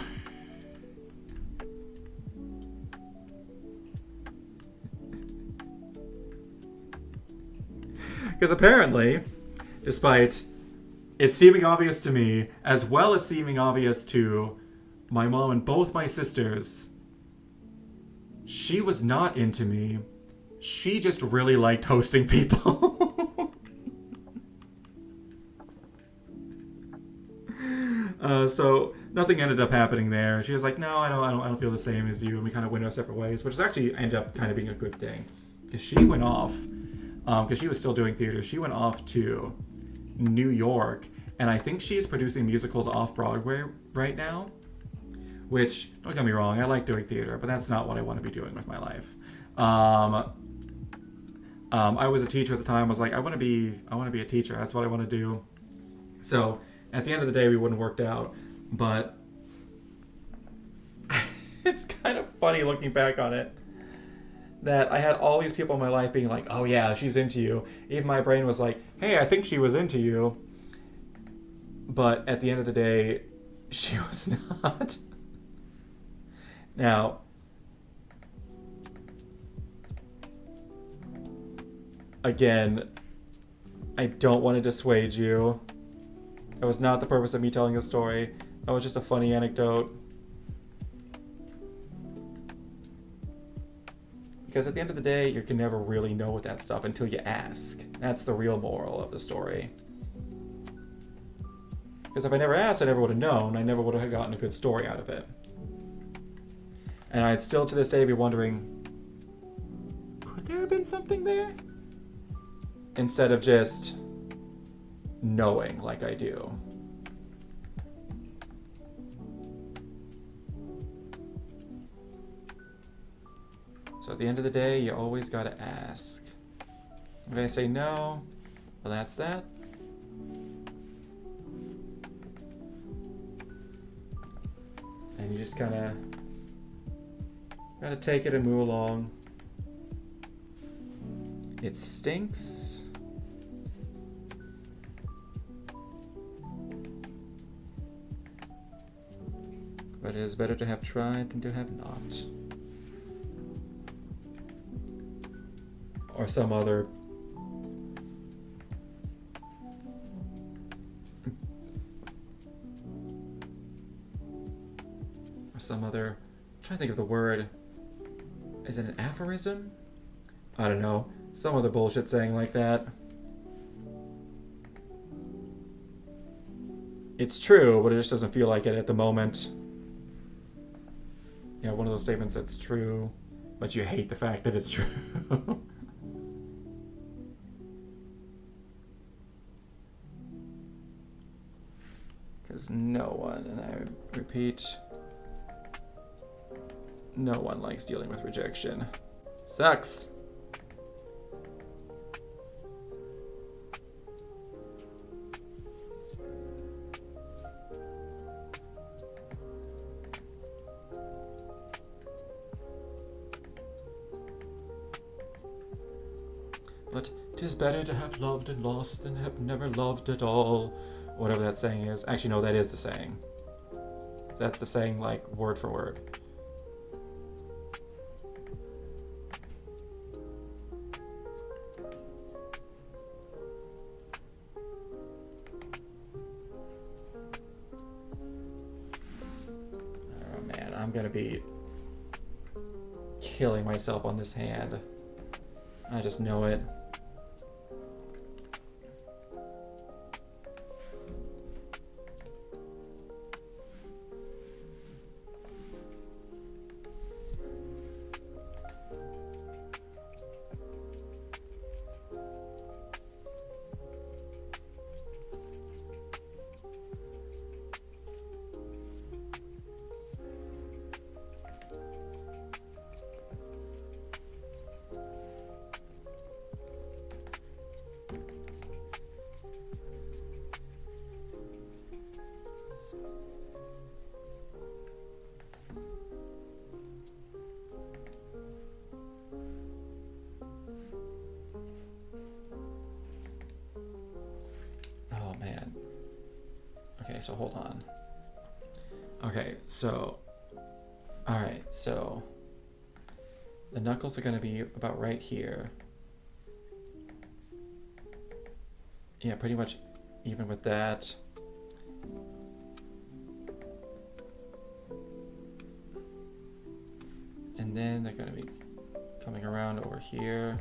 Because apparently, despite it seeming obvious to me, as well as seeming obvious to my mom and both my sisters, she was not into me. She just really liked hosting people. So nothing ended up happening there. She was like, "No, I don't feel the same as you," and we kind of went our separate ways, which is actually ended up kind of being a good thing, because she went off, because she was still doing theater. She went off to New York, and I think she's producing musicals off Broadway right now. Which, don't get me wrong, I like doing theater, but that's not what I want to be doing with my life. I was a teacher at the time. I was like, I want to be a teacher. That's what I want to do. So at the end of the day, we wouldn't have worked out. But it's kind of funny looking back on it that I had all these people in my life being like, oh yeah, she's into you. Even my brain was like, hey, I think she was into you. But at the end of the day, she was not. Now, again, I don't want to dissuade you. That was not the purpose of me telling the story. That was just a funny anecdote. Because at the end of the day, you can never really know with that stuff until you ask. That's the real moral of the story. Because if I never asked, I never would have known. I never would have gotten a good story out of it. And I'd still to this day be wondering, could there have been something there? Instead of just knowing like I do. So at the end of the day, you always gotta ask. If I say no, well that's that. And you just kinda gotta take it and move along. It stinks. But it is better to have tried than to have not. Or some other I'm trying to think of the word. Is it an aphorism? I don't know. Some other bullshit saying like that. It's true, but it just doesn't feel like it at the moment. Yeah, one of those statements that's true, but you hate the fact that it's true. Because no one, and I repeat, no one likes dealing with rejection. Sucks. But 'tis better to have loved and lost than have never loved at all. Whatever that saying is. Actually, no, that is the saying. That's the saying, like, word for word. Oh man, I'm gonna be killing myself on this hand. I just know it. So hold on. Okay, so, all right, so the knuckles are going to be about right here. Yeah, pretty much even with that. And then they're going to be coming around over here.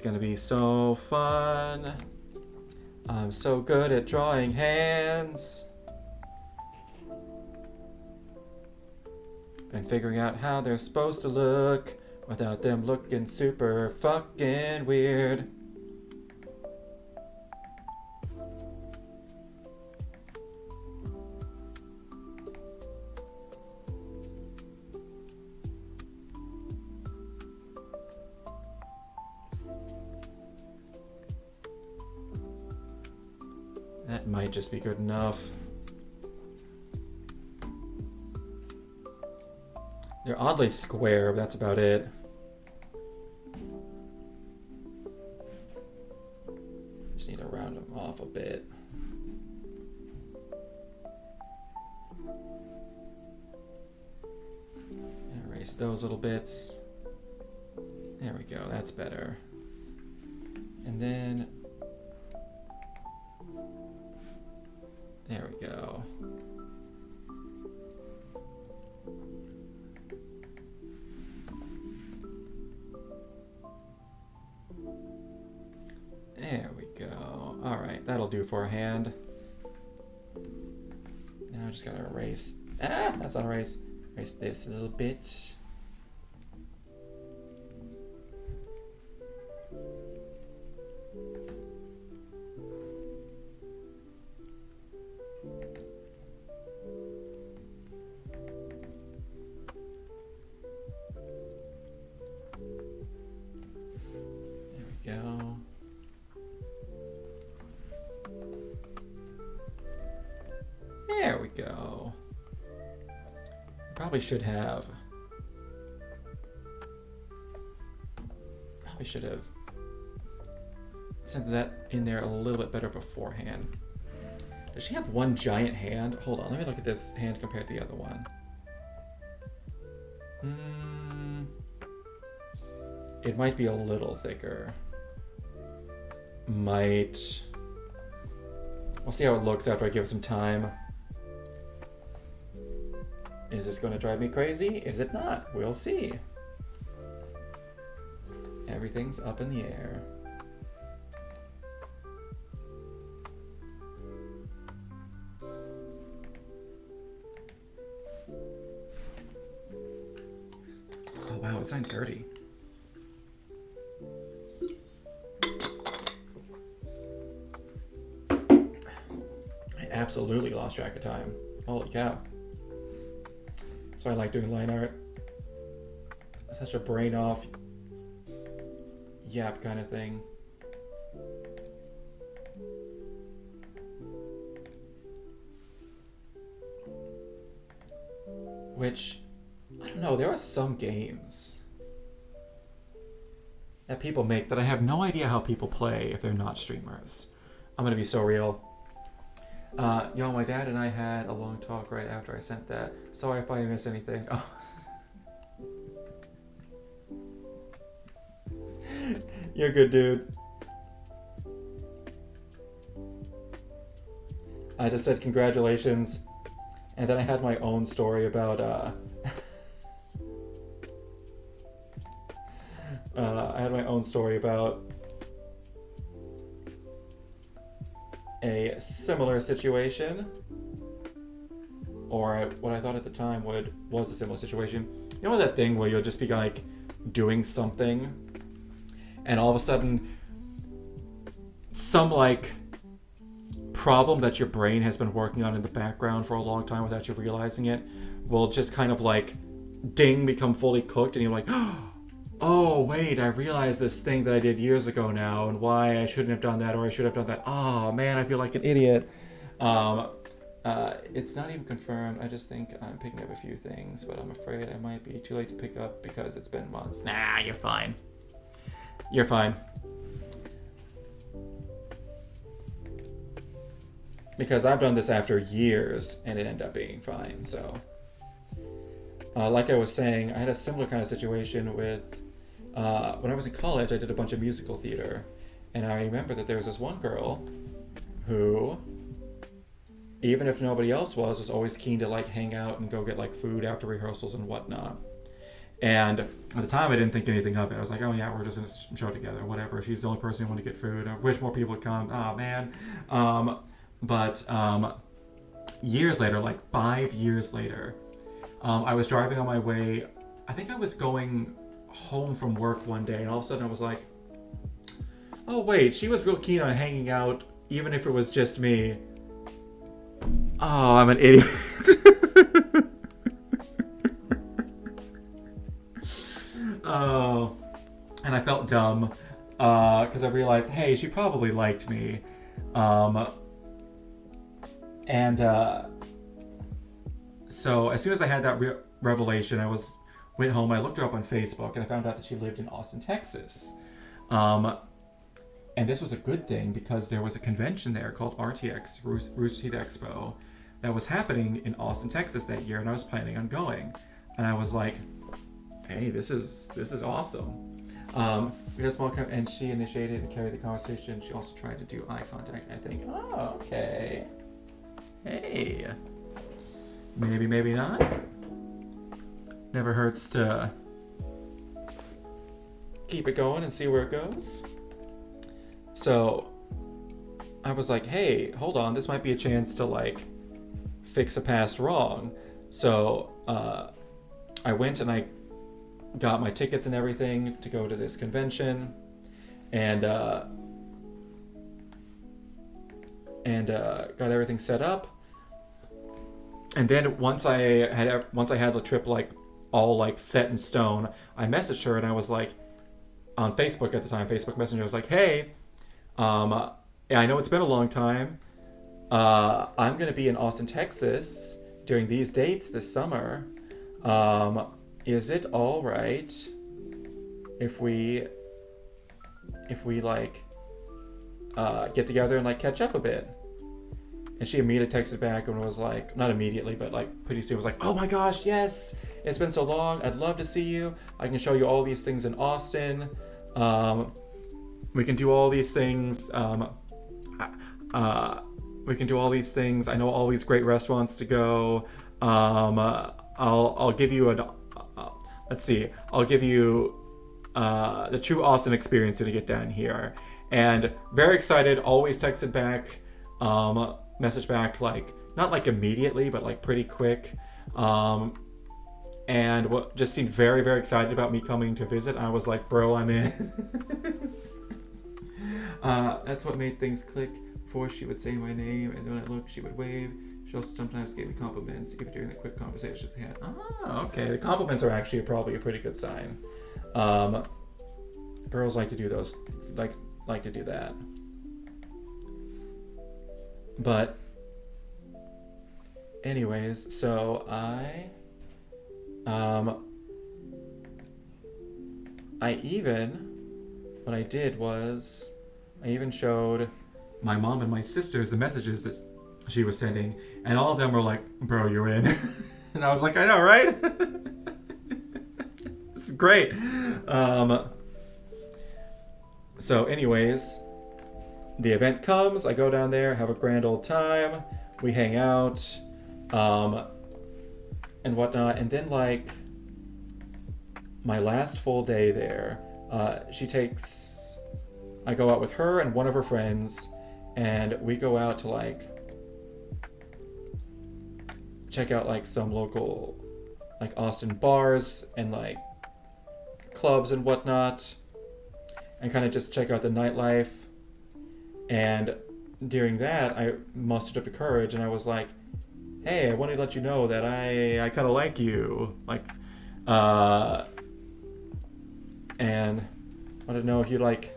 gonna be so fun. I'm so good at drawing hands. And figuring out how they're supposed to look without them looking super fucking weird. That might just be good enough. They're oddly square, but that's about it. Just need to round them off a bit. Erase those little bits. There we go, that's better. And then there we go. There we go. All right, that'll do for a hand. Now I just gotta erase. Ah, that's not erase. Erase this a little bit. Go. There we go. Probably should have sent that in there a little bit better beforehand. Does she have one giant hand? Hold on, let me look at this hand compared to the other one. It might be a little thicker. Might. We'll see how it looks after I give it some time. Is this going to drive me crazy? Is it not? We'll see. Everything's up in the air. Oh wow, it's not dirty. Absolutely lost track of time. Holy cow. So I like doing line art. Such a brain off yap kind of thing. Which, I don't know, there are some games that people make that I have no idea how people play if they're not streamers. I'm gonna be so real. Yo, my dad and I had a long talk right after I sent that. Sorry if I miss anything. Oh. You're good, dude. I just said congratulations, and then I had my own story about, I had my own story about a similar situation, or what I thought at the time was a similar situation. You know that thing where you'll just be like doing something and all of a sudden some like problem that your brain has been working on in the background for a long time without you realizing it will just kind of like ding, become fully cooked, and you're like, oh wait, I realized this thing that I did years ago now, and why I shouldn't have done that, or I should have done that. Oh man, I feel like an idiot. It's not even confirmed. I just think I'm picking up a few things, but I'm afraid I might be too late to pick up because it's been months. Nah, you're fine. You're fine. Because I've done this after years and it ended up being fine, so. Like I was saying, I had a similar kind of situation with, when I was in college, I did a bunch of musical theater. And I remember that there was this one girl who, even if nobody else was always keen to like hang out and go get like food after rehearsals and whatnot. And at the time, I didn't think anything of it. I was like, oh, yeah, we're just in a show together, whatever. She's the only person who wanted to get food. I wish more people would come. Oh, man. But years later, like 5 years later, I was driving on my way. I think I was going home from work one day, and all of a sudden I was like, oh, wait, she was real keen on hanging out, even if it was just me. Oh, I'm an idiot. Oh, and I felt dumb because I realized, hey, she probably liked me. So as soon as I had that revelation, went home. I looked her up on Facebook, and I found out that she lived in Austin, Texas. And this was a good thing because there was a convention there called RTX, Rooster Teeth Expo, that was happening in Austin, Texas that year, and I was planning on going. And I was like, hey, this is awesome. We had a small and she initiated and carried the conversation. She also tried to do eye contact. I think, oh, okay. Hey. Maybe, maybe not. Never hurts to keep it going and see where it goes. So I was like, hey, hold on, this might be a chance to like fix a past wrong. So I went and I got my tickets and everything to go to this convention, and got everything set up. And then once I had the trip like all like set in stone, I messaged her and I was like, on Facebook at the time, Facebook Messenger, I was like, hey, yeah, I know it's been a long time. I'm gonna be in Austin, Texas during these dates this summer. Is it all right if we like get together and like catch up a bit? And she immediately texted back and was like, not immediately, but like pretty soon was like, oh my gosh, yes, it's been so long. I'd love to see you. I can show you all these things in Austin. We can do all these things. We can do all these things. I know all these great restaurants to go. I'll give you I'll give you the true Austin experience when you get down here. And very excited, always texted back, message back, like, not like immediately, but like pretty quick. And what just seemed very, very excited about me coming to visit. I was like, bro, I'm in. That's what made things click. Before she would say my name, and when I looked, she would wave. She also sometimes gave me compliments, even during the quick conversations we had. Oh, okay. The compliments are actually probably a pretty good sign. Girls like to do those, like to do that. But, anyways, so what I did was, I even showed my mom and my sisters the messages that she was sending, and all of them were like, bro, you're in. And I was like, I know, right? This is great. So anyways, the event comes, I go down there, have a grand old time, we hang out, and whatnot, and then like my last full day there, I go out with her and one of her friends, and we go out to like check out like some local like Austin bars and like clubs and whatnot, and kind of just check out the nightlife. And during that, I mustered up the courage and I was like, hey, I wanted to let you know that I kind of like you, like, and I wanted to know if you like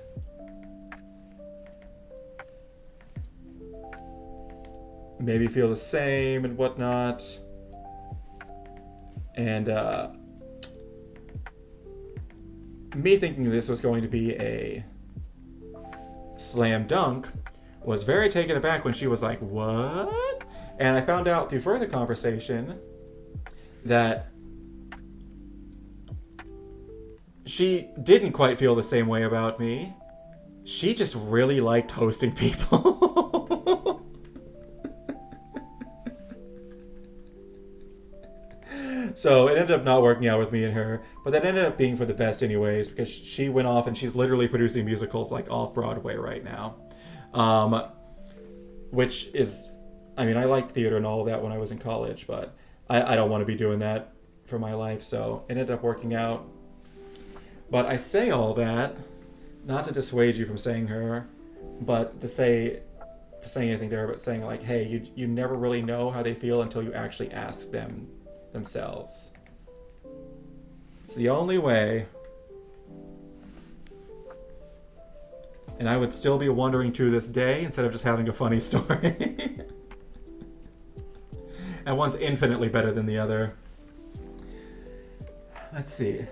maybe feel the same and whatnot. And me thinking this was going to be a slam dunk was very taken aback when she was like, what? And I found out through further conversation that she didn't quite feel the same way about me. She just really liked hosting people. So it ended up not working out with me and her, but that ended up being for the best anyways, because she went off and she's literally producing musicals like off Broadway right now. Um, which is, I mean, I liked theater and all of that when I was in college, but I don't want to be doing that for my life, so it ended up working out. But I say all that not to dissuade you from saying her, but to say saying anything there, but saying like, hey, you never really know how they feel until you actually ask them themselves. It's the only way. And I would still be wondering to this day instead of just having a funny story. And one's infinitely better than the other. Let's see.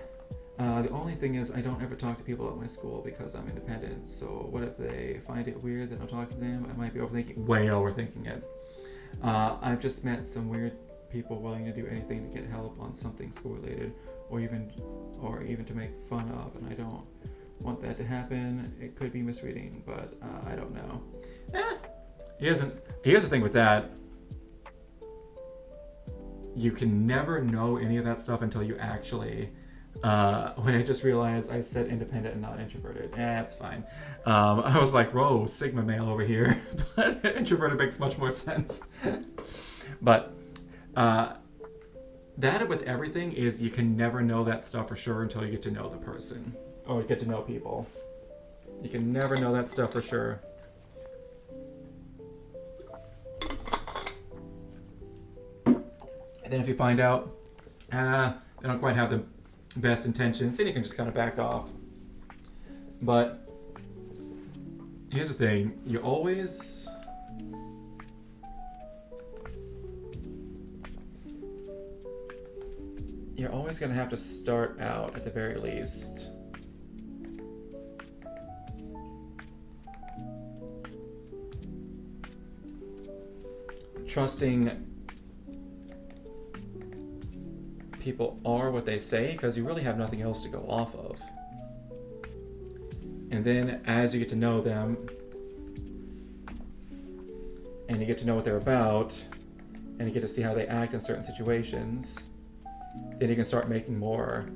The only thing is I don't ever talk to people at my school because I'm independent. So what if they find it weird that I'm talking to them? I might be overthinking. Way overthinking it. I've just met some weird people willing to do anything to get help on something school related, or even to make fun of, and I don't want that to happen. It could be misreading, but I don't know. Here's the thing with that. You can never know any of that stuff until you actually. When I just realized I said independent and not introverted. It's fine. I was like, whoa, Sigma male over here. But introverted makes much more sense. But that with everything is you can never know that stuff for sure until you get to know the person. Or get to know people. You can never know that stuff for sure. And then if you find out they don't quite have the best intentions, then you can just kind of back off. But here's the thing, you're always going to have to start out at the very least trusting people are what they say, because you really have nothing else to go off of. And then as you get to know them and you get to know what they're about and you get to see how they act in certain situations, then you can start making more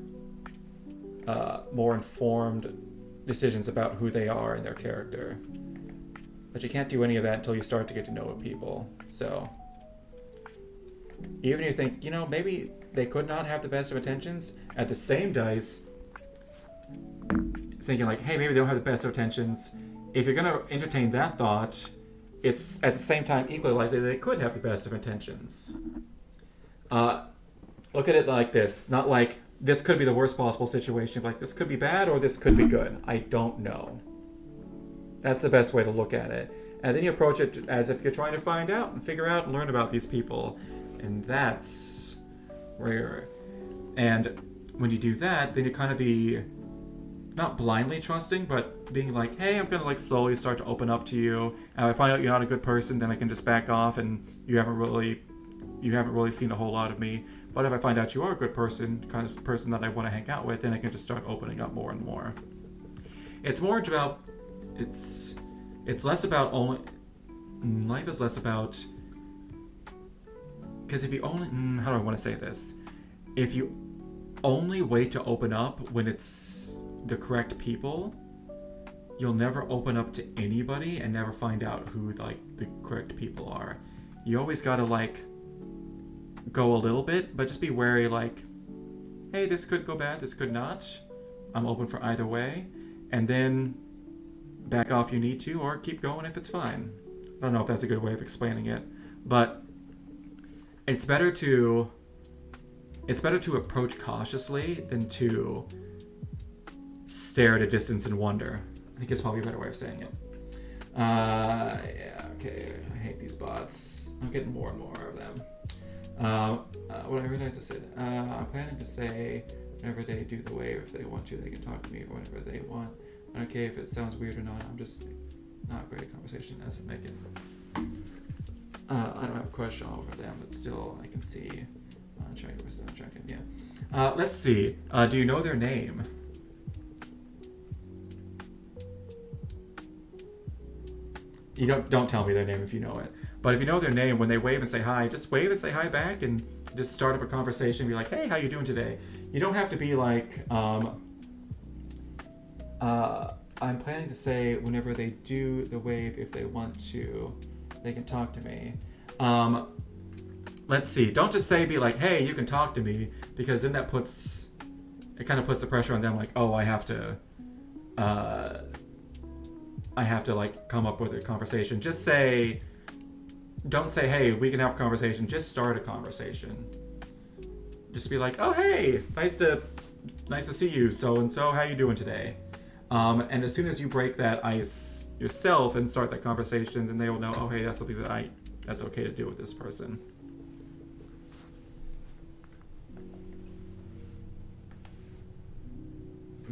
informed decisions about who they are and their character. But you can't do any of that until you start to get to know people. So even if you think, maybe they could not have the best of intentions, at the same dice, thinking like, hey, maybe they don't have the best of intentions. If you're going to entertain that thought, it's at the same time equally likely they could have the best of intentions. Look at it like this. Not like this could be the worst possible situation, like this could be bad or this could be good. I don't know. That's the best way to look at it. And then you approach it as if you're trying to find out and figure out and learn about these people. And that's rare. And when you do that, then you kind of be not blindly trusting, but being like, hey, I'm gonna like slowly start to open up to you. And if I find out you're not a good person, then I can just back off and you haven't really seen a whole lot of me. But if I find out you are a good person, kind of person that I want to hang out with, then I can just start opening up more and more. It's more about it's less about only life is less about, because if you only how do I want to say this, if you only wait to open up when it's the correct people, you'll never open up to anybody and never find out who like the correct people are. You always gotta like go a little bit, but just be wary, like, hey, this could go bad, this could not. I'm open for either way. And then back off if you need to, or keep going if it's fine. I don't know if that's a good way of explaining it, but it's better to approach cautiously than to stare at a distance and wonder. I think it's probably a better way of saying it. Yeah, okay, I hate these bots. I'm getting more and more of them. What I realized I said, I'm planning to say whenever they do the wave, if they want to, they can talk to me whenever they want. I don't care if it sounds weird or not, I'm just not great at conversation as I make it. I don't have a question over them, but still I can see. Yeah. Let's see. Do you know their name? You don't tell me their name if you know it. But if you know their name, when they wave and say hi, just wave and say hi back, and just start up a conversation. Be like, hey, how you doing today? You don't have to be like, I'm planning to say whenever they do the wave, if they want to, they can talk to me. Let's see. Don't just say, be like, hey, you can talk to me, because then it kind of puts the pressure on them, like, oh, I have to like come up with a conversation. Just say, don't say, hey, we can have a conversation. Just start a conversation. Just be like, oh, hey, nice to see you, so and so. How you doing today? And as soon as you break that ice yourself and start that conversation, then they will know, oh, hey, that's something that's okay to do with this person.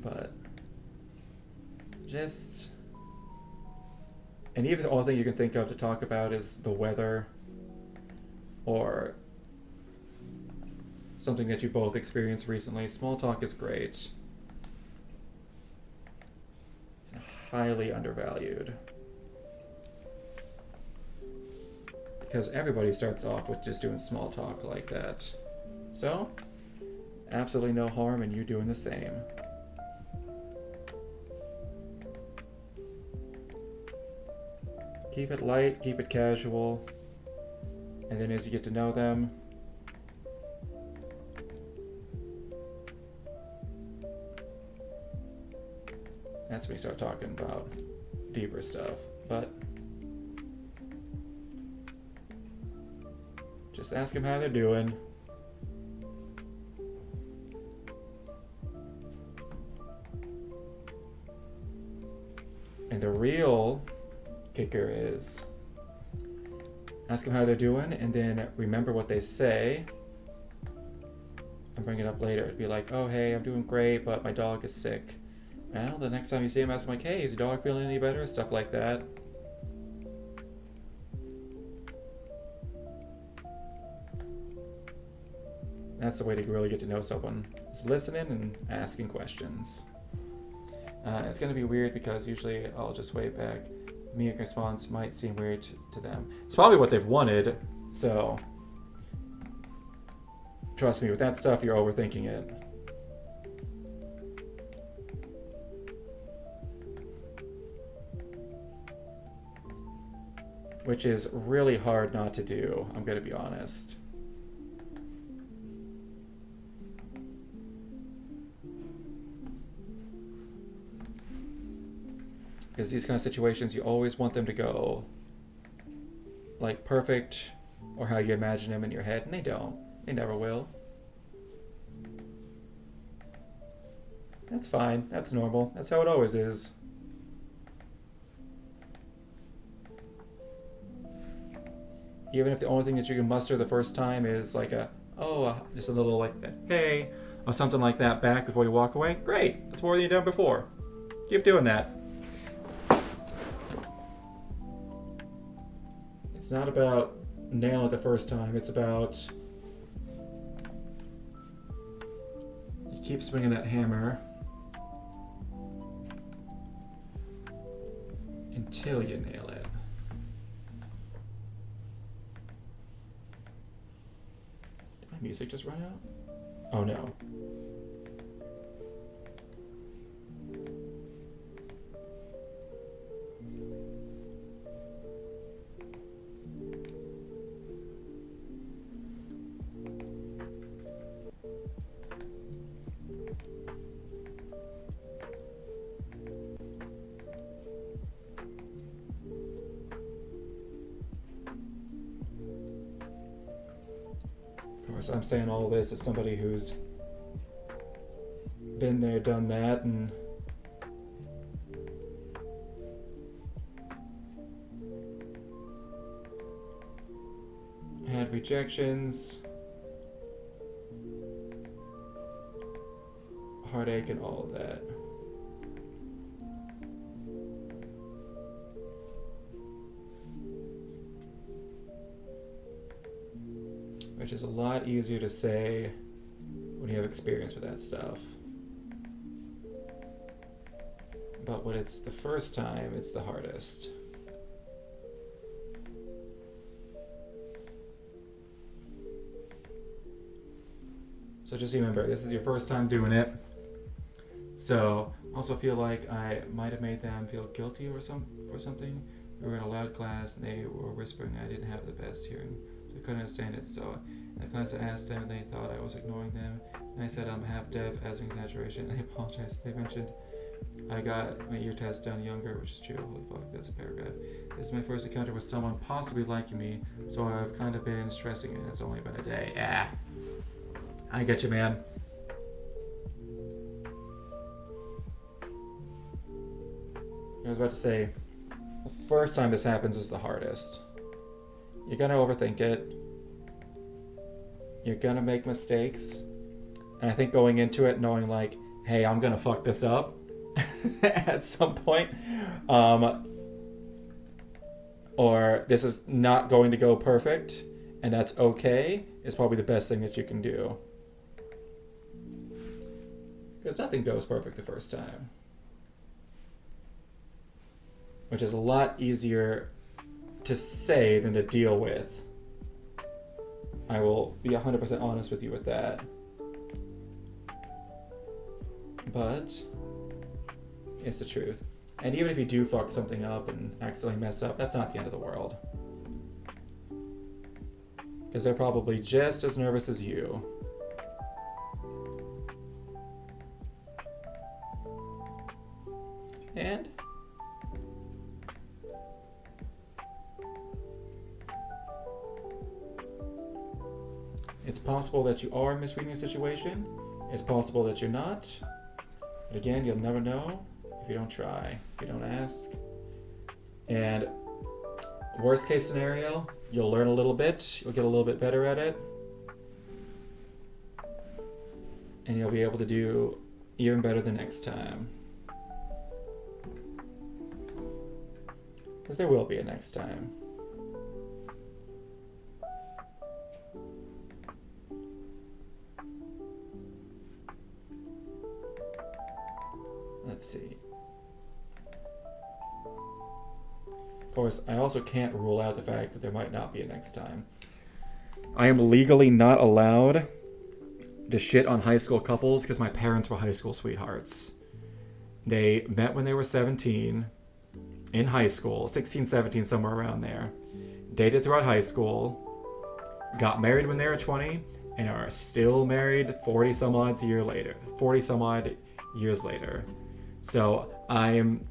But just, and even the only thing you can think of to talk about is the weather or something that you both experienced recently. Small talk is great. And highly undervalued. Because everybody starts off with just doing small talk like that. So, absolutely no harm in you doing the same. Keep it light, keep it casual, and then as you get to know them, that's when you start talking about deeper stuff. But just ask them how they're doing. And the real kicker is ask them how they're doing, and then remember what they say and bring it up later. It'd be like, oh, hey, I'm doing great, but my dog is sick. Well, the next time you see him, ask him like, hey, is your dog feeling any better? Stuff like that. That's the way to really get to know someone, is listening and asking questions. It's going to be weird because usually I'll just wave back. Immediate response might seem weird to them. It's probably what they've wanted, so trust me, with that stuff, you're overthinking it. Which is really hard not to do, I'm going to be honest. Because these kind of situations, you always want them to go like perfect, or how you imagine them in your head, and they don't. They never will. That's fine. That's normal. That's how it always is. Even if the only thing that you can muster the first time is like just a little like, hey, or something like that back before you walk away, great. That's more than you've done before. Keep doing that. It's not about nailing it the first time. It's about you keep swinging that hammer until you nail it. Did my music just run out? Oh no. I'm saying all this as somebody who's been there, done that, and had rejections, heartache, and all of that. Which is a lot easier to say when you have experience with that stuff. But when it's the first time, it's the hardest. So just remember, this is your first time doing it. So also feel like I might have made them feel guilty or something. We were in a loud class and they were whispering I didn't have the best hearing, so I couldn't understand it. So in the class I asked them and they thought I was ignoring them. And I said I'm half deaf as an exaggeration. And they apologized. They mentioned I got my ear test done younger, which is true. Holy fuck, that's a paragraph. This is my first encounter with someone possibly liking me, so I've kind of been stressing it. It's only been a day. Ah. I get you, man. I was about to say, the first time this happens is the hardest. You're gonna overthink it. You're gonna make mistakes. And I think going into it knowing like, hey, I'm gonna fuck this up at some point, or this is not going to go perfect, and that's okay, is probably the best thing that you can do. Because nothing goes perfect the first time. Which is a lot easier to say than to deal with. I will be 100% honest with you with that. But it's the truth. And even if you do fuck something up and accidentally mess up, that's not the end of the world. Because they're probably just as nervous as you. And it's possible that you are misreading a situation. It's possible that you're not. But again, you'll never know if you don't try, if you don't ask. And worst case scenario, you'll learn a little bit. You'll get a little bit better at it. And you'll be able to do even better the next time. Because there will be a next time. Let's see. Of course, I also can't rule out the fact that there might not be a next time. I am legally not allowed to shit on high school couples because my parents were high school sweethearts. They met when they were 17 in high school, 16, 17, somewhere around there. Dated throughout high school, got married when they were 20, and are still married 40 some odd years later. So I am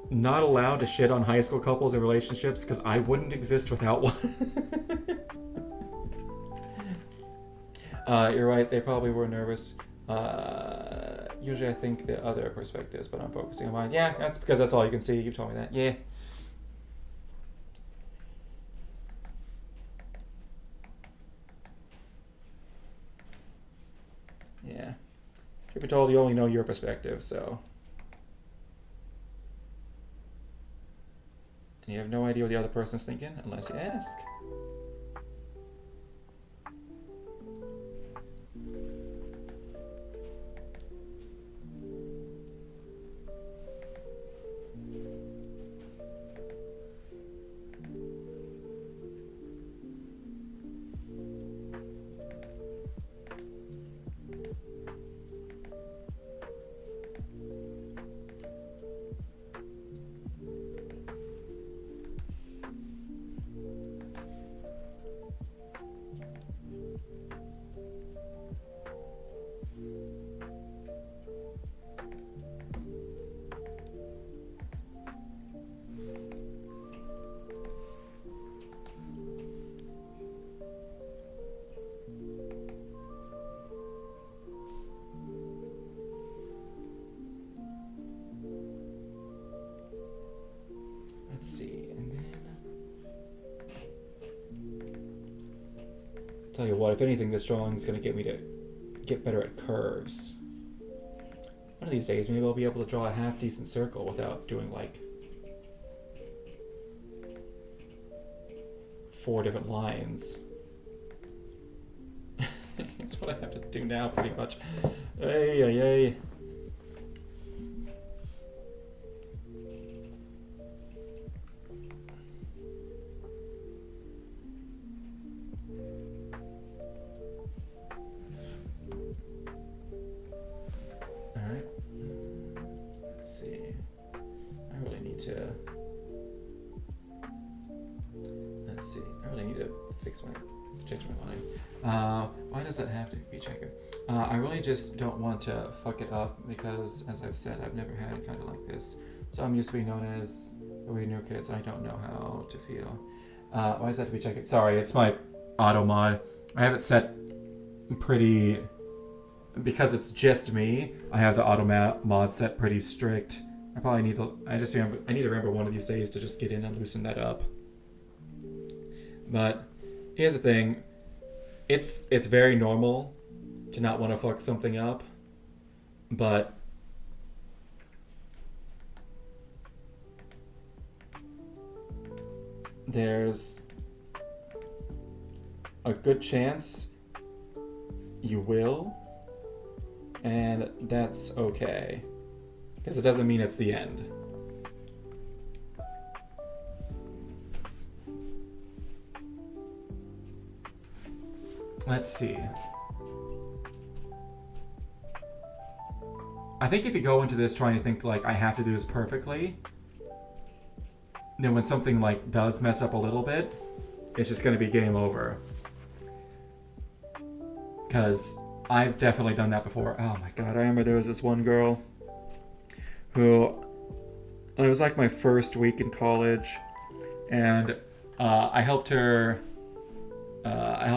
not allowed to shit on high school couples and relationships because I wouldn't exist without one. You're right, they probably were nervous. Usually I think the other perspectives, but I'm focusing on mine. Yeah, that's because that's all you can see. You've told me that. Yeah. Yeah. Truth be told, you only know your perspective, so. And you have no idea what the other person's thinking unless you ask. Let's see, and then tell you what, if anything, this drawing is going to get me to get better at curves. One of these days, maybe I'll be able to draw a half decent circle without doing like 4 different lines. That's what I have to do now, pretty much. Ay, ay, ay. Why does that have to be checker? I really just don't want to fuck it up because, as I've said, I've never had it kind of like this. So I'm used to being known as the way new kids. I don't know how to feel. Why does that have to be checker? Sorry, it's my auto mod. I have it set pretty because it's just me. I have the auto mod set pretty strict. I probably need to. I need to remember one of these days to just get in and loosen that up. But here's the thing. It's very normal to not want to fuck something up, but there's a good chance you will, and that's okay, because it doesn't mean it's the end. Let's see. I think if you go into this trying to think like I have to do this perfectly, then when something like does mess up a little bit, it's just going to be game over. Because I've definitely done that before. Oh my god, I remember there was this one girl who, it was like my first week in college, and I helped her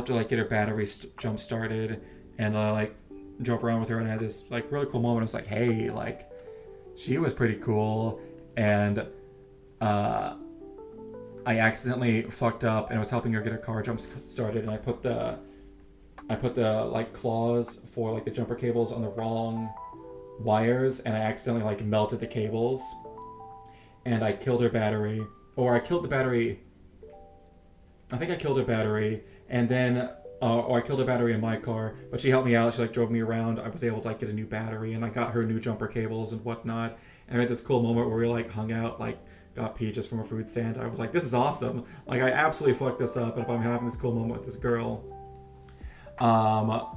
like get her battery jump started, and like drove around with her, and I had this like really cool moment. I was like, hey, like she was pretty cool, and I accidentally fucked up, and I was helping her get her car jump started, and I put the like claws for like the jumper cables on the wrong wires, and I accidentally like melted the cables, and I killed her battery, or I killed the battery. I think I killed her battery, and then or I killed a battery in my car, but she helped me out. She like drove me around. I was able to like get a new battery, and I got her new jumper cables and whatnot. And we had this cool moment where we like hung out, like got peaches from a food stand. I was like, this is awesome. Like I absolutely fucked this up, and if I'm having this cool moment with this girl. But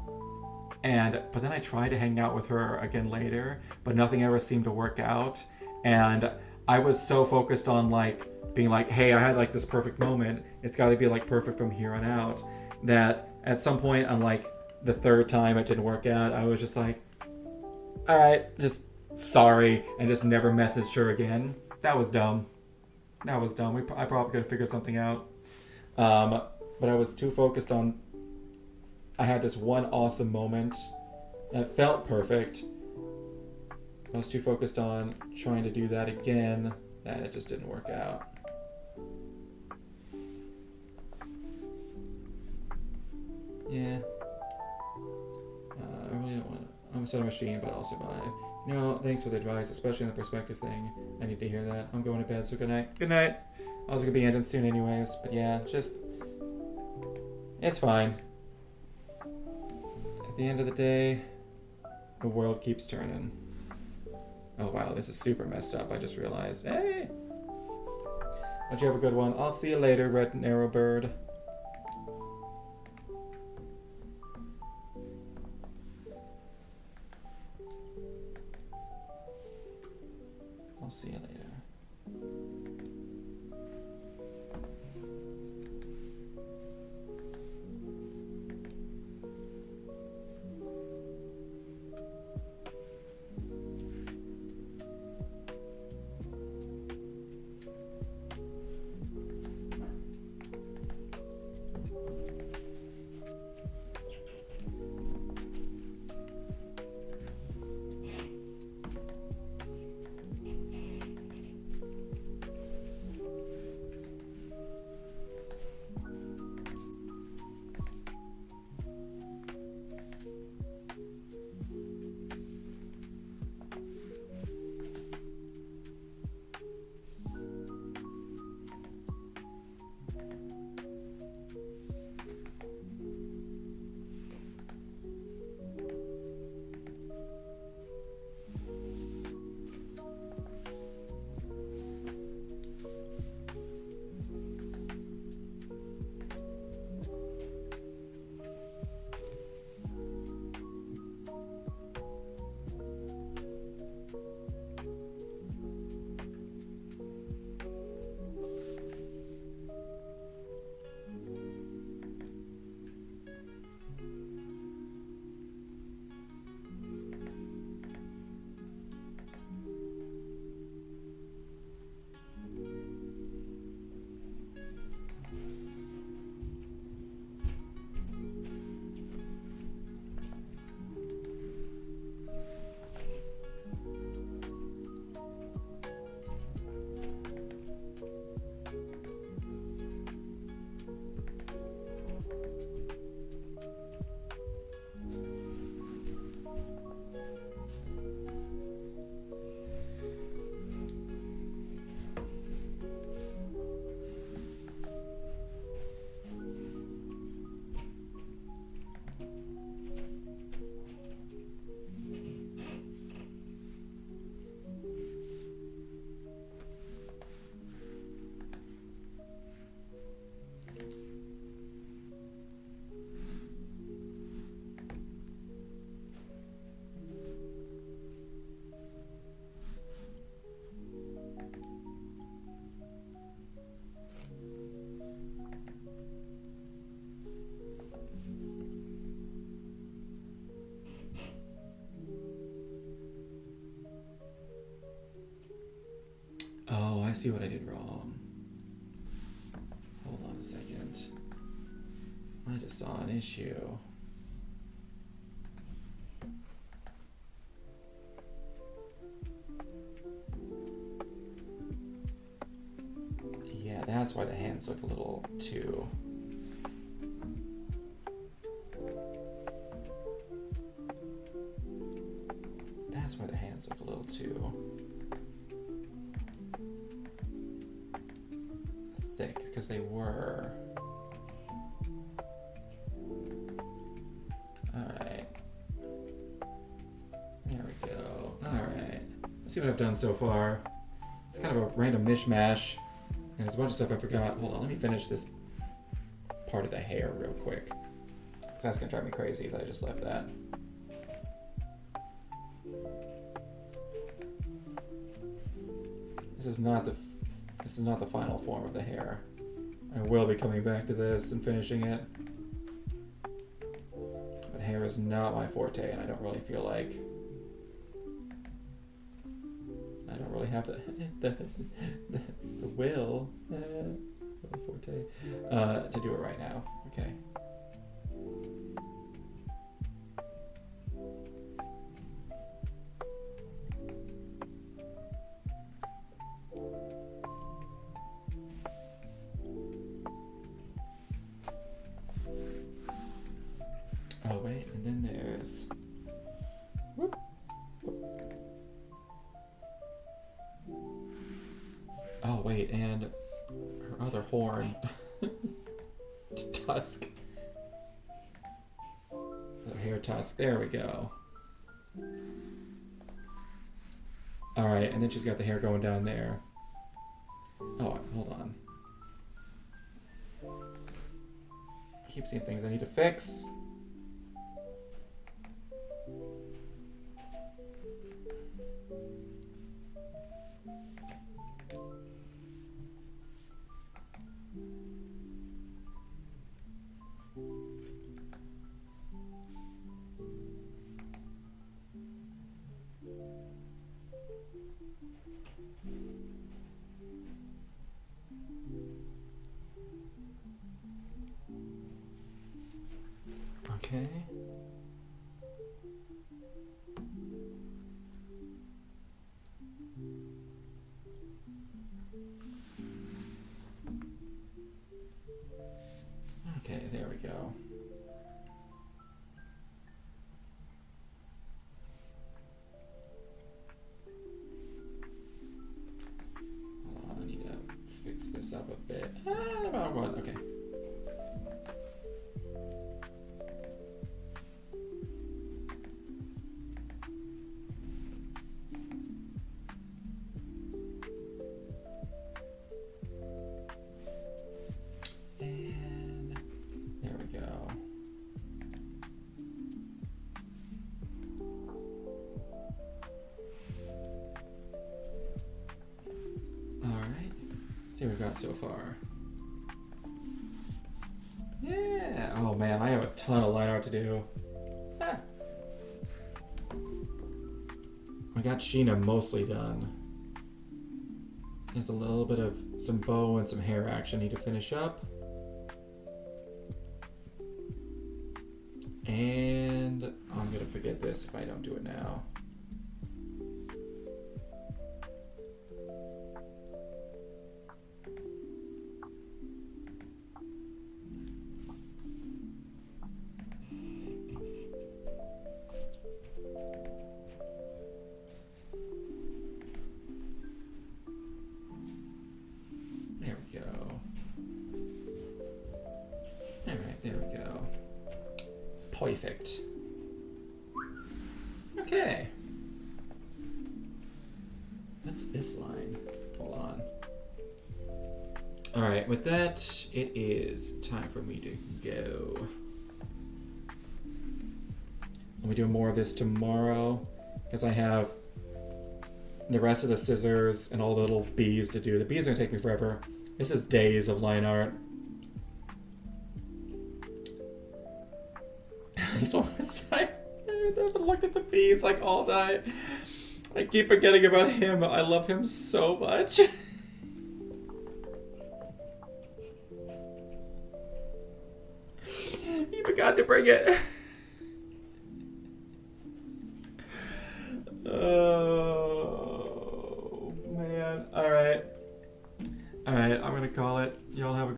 then I tried to hang out with her again later, but nothing ever seemed to work out. And I was so focused on like being like, hey, I had like this perfect moment. It's got to be like perfect from here on out. That at some point on like the third time it didn't work out, I was just like, all right, just sorry, and just never messaged her again. That was dumb. I probably could have figured something out. But I was too focused on, I had this one awesome moment that felt perfect. I was too focused on trying to do that again that it just didn't work out. Yeah. I really don't want to. I'm a soda machine, but I'll survive. No, thanks for the advice, especially on the perspective thing. I need to hear that. I'm going to bed, so good night. Good night. I was going to be ending soon anyways, but yeah, just... It's fine. At the end of the day, the world keeps turning. Oh wow, this is super messed up, I just realized. Hey! Why don't you have a good one? I'll see you later, Red Narrow Bird. I'll see you later. see what I did wrong. Hold on a second. I just saw an issue. Yeah, that's why the hands look a little too... That's why the hands look a little too thick, because they were. Alright. There we go. Alright. Let's see what I've done so far. It's kind of a random mishmash. And there's a bunch of stuff I forgot. Hold on, let me finish this part of the hair real quick. Because that's going to drive me crazy that I just left that. This is not the final form of the hair. I will be coming back to this and finishing it. But hair is not my forte, and I don't really feel like I don't really have the will forte to do it right now. Okay. Oh wait, and then there's whoop, whoop. Oh wait, and her other horn tusk. Her hair tusk. There we go. Alright, and then she's got the hair going down there. Oh, hold on. I keep seeing things I need to fix. Okay. Okay, there we go. Hold on, I need to fix this up a bit. Okay. And there we go. All right. See what we've got so far. Yeah. Oh man, I have a ton of line art to do. Ah. I got Sheena mostly done. There's a little bit of some bow and some hair action I need to finish up. And I'm gonna forget this if I don't do it now. There we go. All right, there we go. Perfect. Okay. What's this line? Hold on. All right, with that, it is time for me to go. I'll be doing more of this tomorrow because I have the rest of the scissors and all the little bees to do. The bees are gonna take me forever. This is days of line art. This one was I haven't looked at the bees like all night. I keep forgetting about him. I love him so much. forgot to bring it. Oh, man. All right. I'm going to call it. Y'all have a